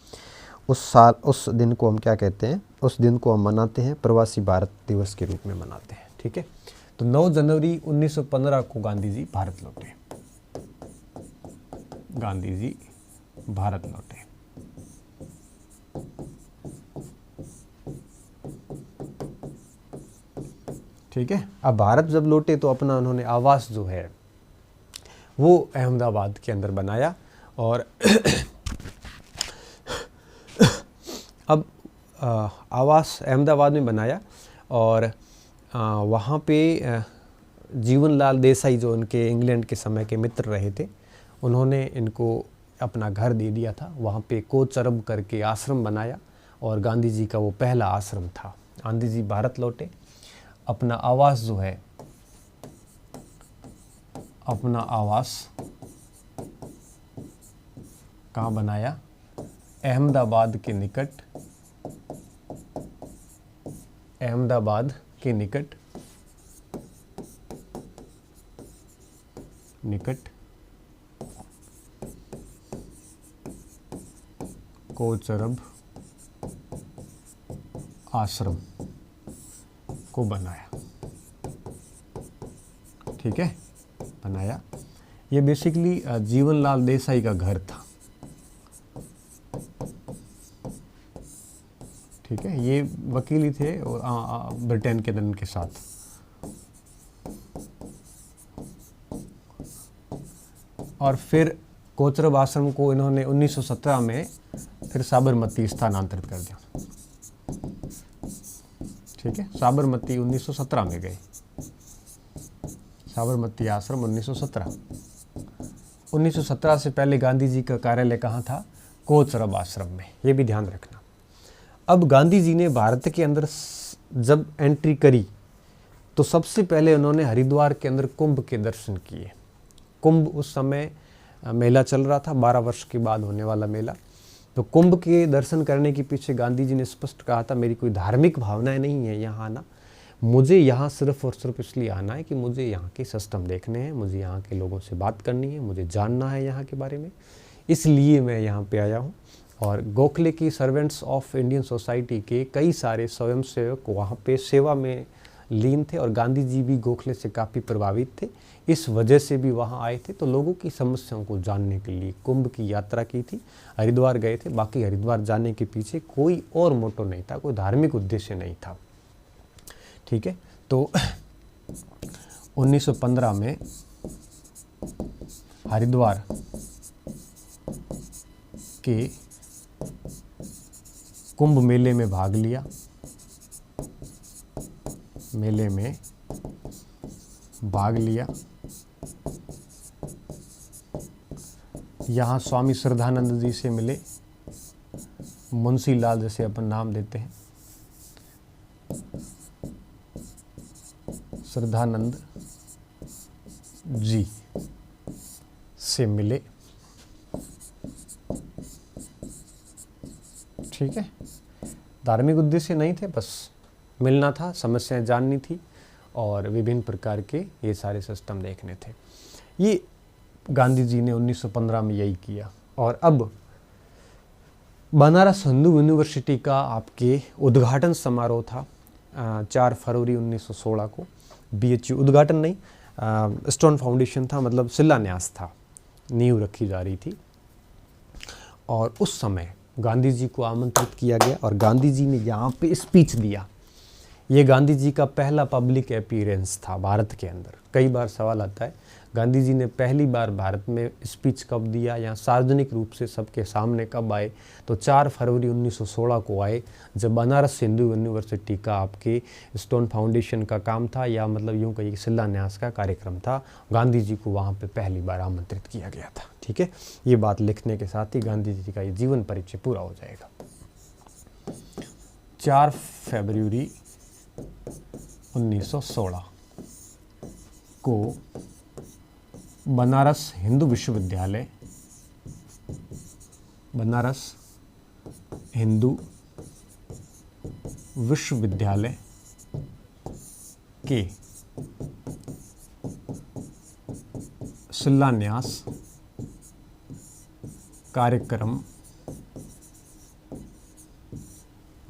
उस दिन को हम क्या कहते हैं? उस दिन को हम मनाते हैं प्रवासी भारत दिवस के रूप में मनाते हैं। ठीक है। तो 9 जनवरी 1915 को गांधी जी भारत लौटे। गांधी जी भारत लौटे। ठीक है। अब भारत जब लौटे तो अपना उन्होंने आवास जो है वो अहमदाबाद के अंदर बनाया। और अब आवास अहमदाबाद में बनाया। और वहाँ पे जीवनलाल देसाई, जो उनके इंग्लैंड के समय के मित्र रहे थे, उन्होंने इनको अपना घर दे दिया था। वहाँ पे कोचरब करके आश्रम बनाया, और गांधी जी का वो पहला आश्रम था। गांधी जी भारत लौटे, अपना आवास जो है, अपना आवास कहाँ बनाया? अहमदाबाद के निकट, अहमदाबाद के निकट कोचरब आश्रम को बनाया। ठीक है, बनाया। ये बेसिकली जीवनलाल देसाई का घर था। ठीक है, ये वकील ही थे ब्रिटेन के दन के साथ। और फिर कोचरब आश्रम को इन्होंने 1917 में फिर साबरमती स्थानांतरित कर दिया। ठीक है, साबरमती 1917 में गए, साबरमती आश्रम 1917 से पहले गांधी जी का कार्यालय कहाँ था? कोचरब आश्रम में, ये भी ध्यान रखना। अब गांधी जी ने भारत के अंदर जब एंट्री करी तो सबसे पहले उन्होंने हरिद्वार के अंदर कुंभ के दर्शन किए। कुंभ उस समय मेला चल रहा था, 12 वर्ष के बाद होने वाला मेला। तो कुंभ के दर्शन करने के पीछे गांधी जी ने स्पष्ट कहा था, मेरी कोई धार्मिक भावनाएं नहीं है यहाँ आना, मुझे यहाँ सिर्फ और सिर्फ इसलिए आना है कि मुझे यहाँ के सिस्टम देखने हैं, मुझे यहाँ के लोगों से बात करनी है, मुझे जानना है यहाँ के बारे में, इसलिए मैं यहाँ पे आया हूँ। और गोखले की सर्वेंट्स ऑफ इंडियन सोसाइटी के कई सारे स्वयंसेवक वहाँ पे सेवा में लीन थे और गांधी जी भी गोखले से काफ़ी प्रभावित थे, इस वजह से भी वहाँ आए थे। तो लोगों की समस्याओं को जानने के लिए कुंभ की यात्रा की थी, हरिद्वार गए थे। बाकी हरिद्वार जाने के पीछे कोई और मोटो नहीं था, कोई धार्मिक उद्देश्य नहीं था। ठीक है, तो 1915 में हरिद्वार के कुंभ मेले में भाग लिया, मेले में भाग लिया। यहाँ स्वामी श्रद्धानंद जी से मिले, मुंशी लाल जैसे अपन नाम देते हैं, श्रद्धानंद जी से मिले। ठीक है, धार्मिक उद्देश्य नहीं थे, बस मिलना था, समस्याएं जाननी थी और विभिन्न प्रकार के ये सारे सिस्टम देखने थे। ये गांधी जी ने 1915 में यही किया। और अब बनारस हिंदू यूनिवर्सिटी का आपके उद्घाटन समारोह था 4 फरवरी 1916 को। BHU उद्घाटन नहीं, स्टोन फाउंडेशन था, मतलब शिलान्यास था, नींव रखी जा रही थी। और उस समय गांधी जी को आमंत्रित किया गया और गांधी जी ने यहाँ पे स्पीच दिया। ये गांधी जी का पहला पब्लिक अपीयरेंस था भारत के अंदर। कई बार सवाल आता है, गांधी जी ने पहली बार भारत में स्पीच कब दिया या सार्वजनिक रूप से सबके सामने कब आए? तो 4 फरवरी 1916 को आए, जब बनारस हिंदू यूनिवर्सिटी का आपके स्टोन फाउंडेशन का काम था, या मतलब यूँ कहिए शिलान्यास का कार्यक्रम था। गांधी जी को वहाँ पे पहली बार आमंत्रित किया गया था। ठीक है, ये बात लिखने के साथ ही गांधी जी का ये जीवन परिचय पूरा हो जाएगा। 4 फरवरी 1916 को बनारस हिंदू विश्वविद्यालय, बनारस हिंदू विश्वविद्यालय के शिलान्यास कार्यक्रम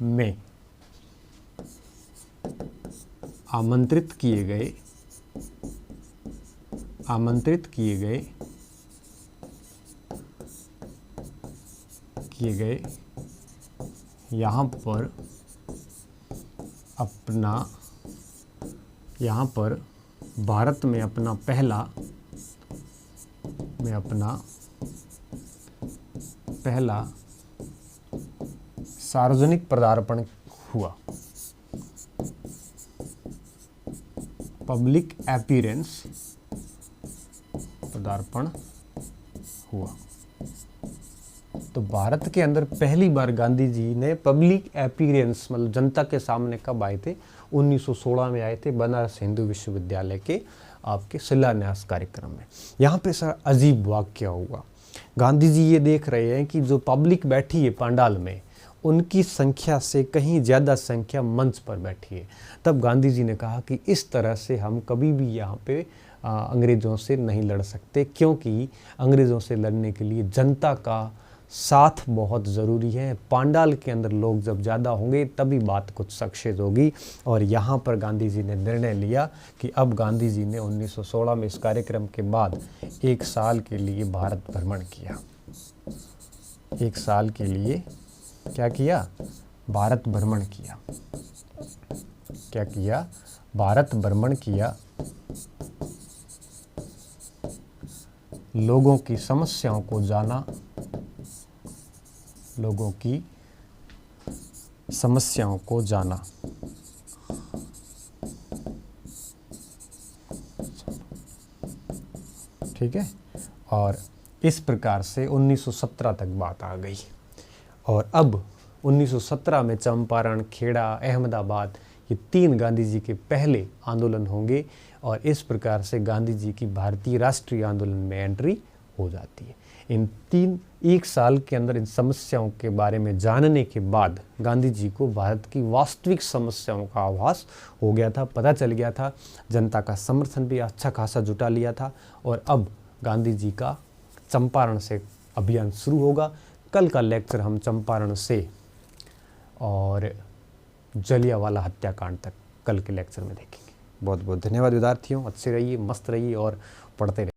में आमंत्रित किए गए यहाँ पर भारत में अपना पहला सार्वजनिक पदार्पण हुआ, पब्लिक अपीयरेंस पदार्पण हुआ। तो भारत के अंदर पहली बार गांधी जी ने पब्लिक अपीयरेंस, मतलब जनता के सामने कब आए थे? 1916 में आए थे, बनारस हिंदू विश्वविद्यालय के आपके शिलान्यास कार्यक्रम में। यहाँ पे सर अजीब वाक्य हुआ। गांधी जी ये देख रहे हैं कि जो पब्लिक बैठी है पंडाल में, उनकी संख्या से कहीं ज़्यादा संख्या मंच पर बैठी है। तब गांधी जी ने कहा कि इस तरह से हम कभी भी यहाँ पे अंग्रेज़ों से नहीं लड़ सकते, क्योंकि अंग्रेज़ों से लड़ने के लिए जनता का साथ बहुत ज़रूरी है। पांडाल के अंदर लोग जब ज़्यादा होंगे तभी बात कुछ सक्सेस होगी। और यहाँ पर गांधी जी ने निर्णय लिया कि अब गांधी जी ने 1916 में इस कार्यक्रम के बाद 1 साल के लिए भारत भ्रमण किया। 1 साल के लिए क्या किया? भारत भ्रमण किया। क्या किया? भारत भ्रमण किया। लोगों की समस्याओं को जाना, लोगों की समस्याओं को जाना। ठीक है। और इस प्रकार से 1917 तक बात आ गई। और अब 1917 में चंपारण, खेड़ा, अहमदाबाद, ये 3 गांधी जी के पहले आंदोलन होंगे। और इस प्रकार से गांधी जी की भारतीय राष्ट्रीय आंदोलन में एंट्री हो जाती है। इन 1 साल के अंदर इन समस्याओं के बारे में जानने के बाद गांधी जी को भारत की वास्तविक समस्याओं का आभास हो गया था, पता चल गया था। जनता का समर्थन भी अच्छा खासा जुटा लिया था। और अब गांधी जी का चंपारण से अभियान शुरू होगा। कल का लेक्चर हम चंपारण से और जलियांवाला हत्याकांड तक कल के लेक्चर में देखेंगे। बहुत बहुत धन्यवाद विद्यार्थियों। अच्छे रहिए, मस्त रहिए और पढ़ते रहिए।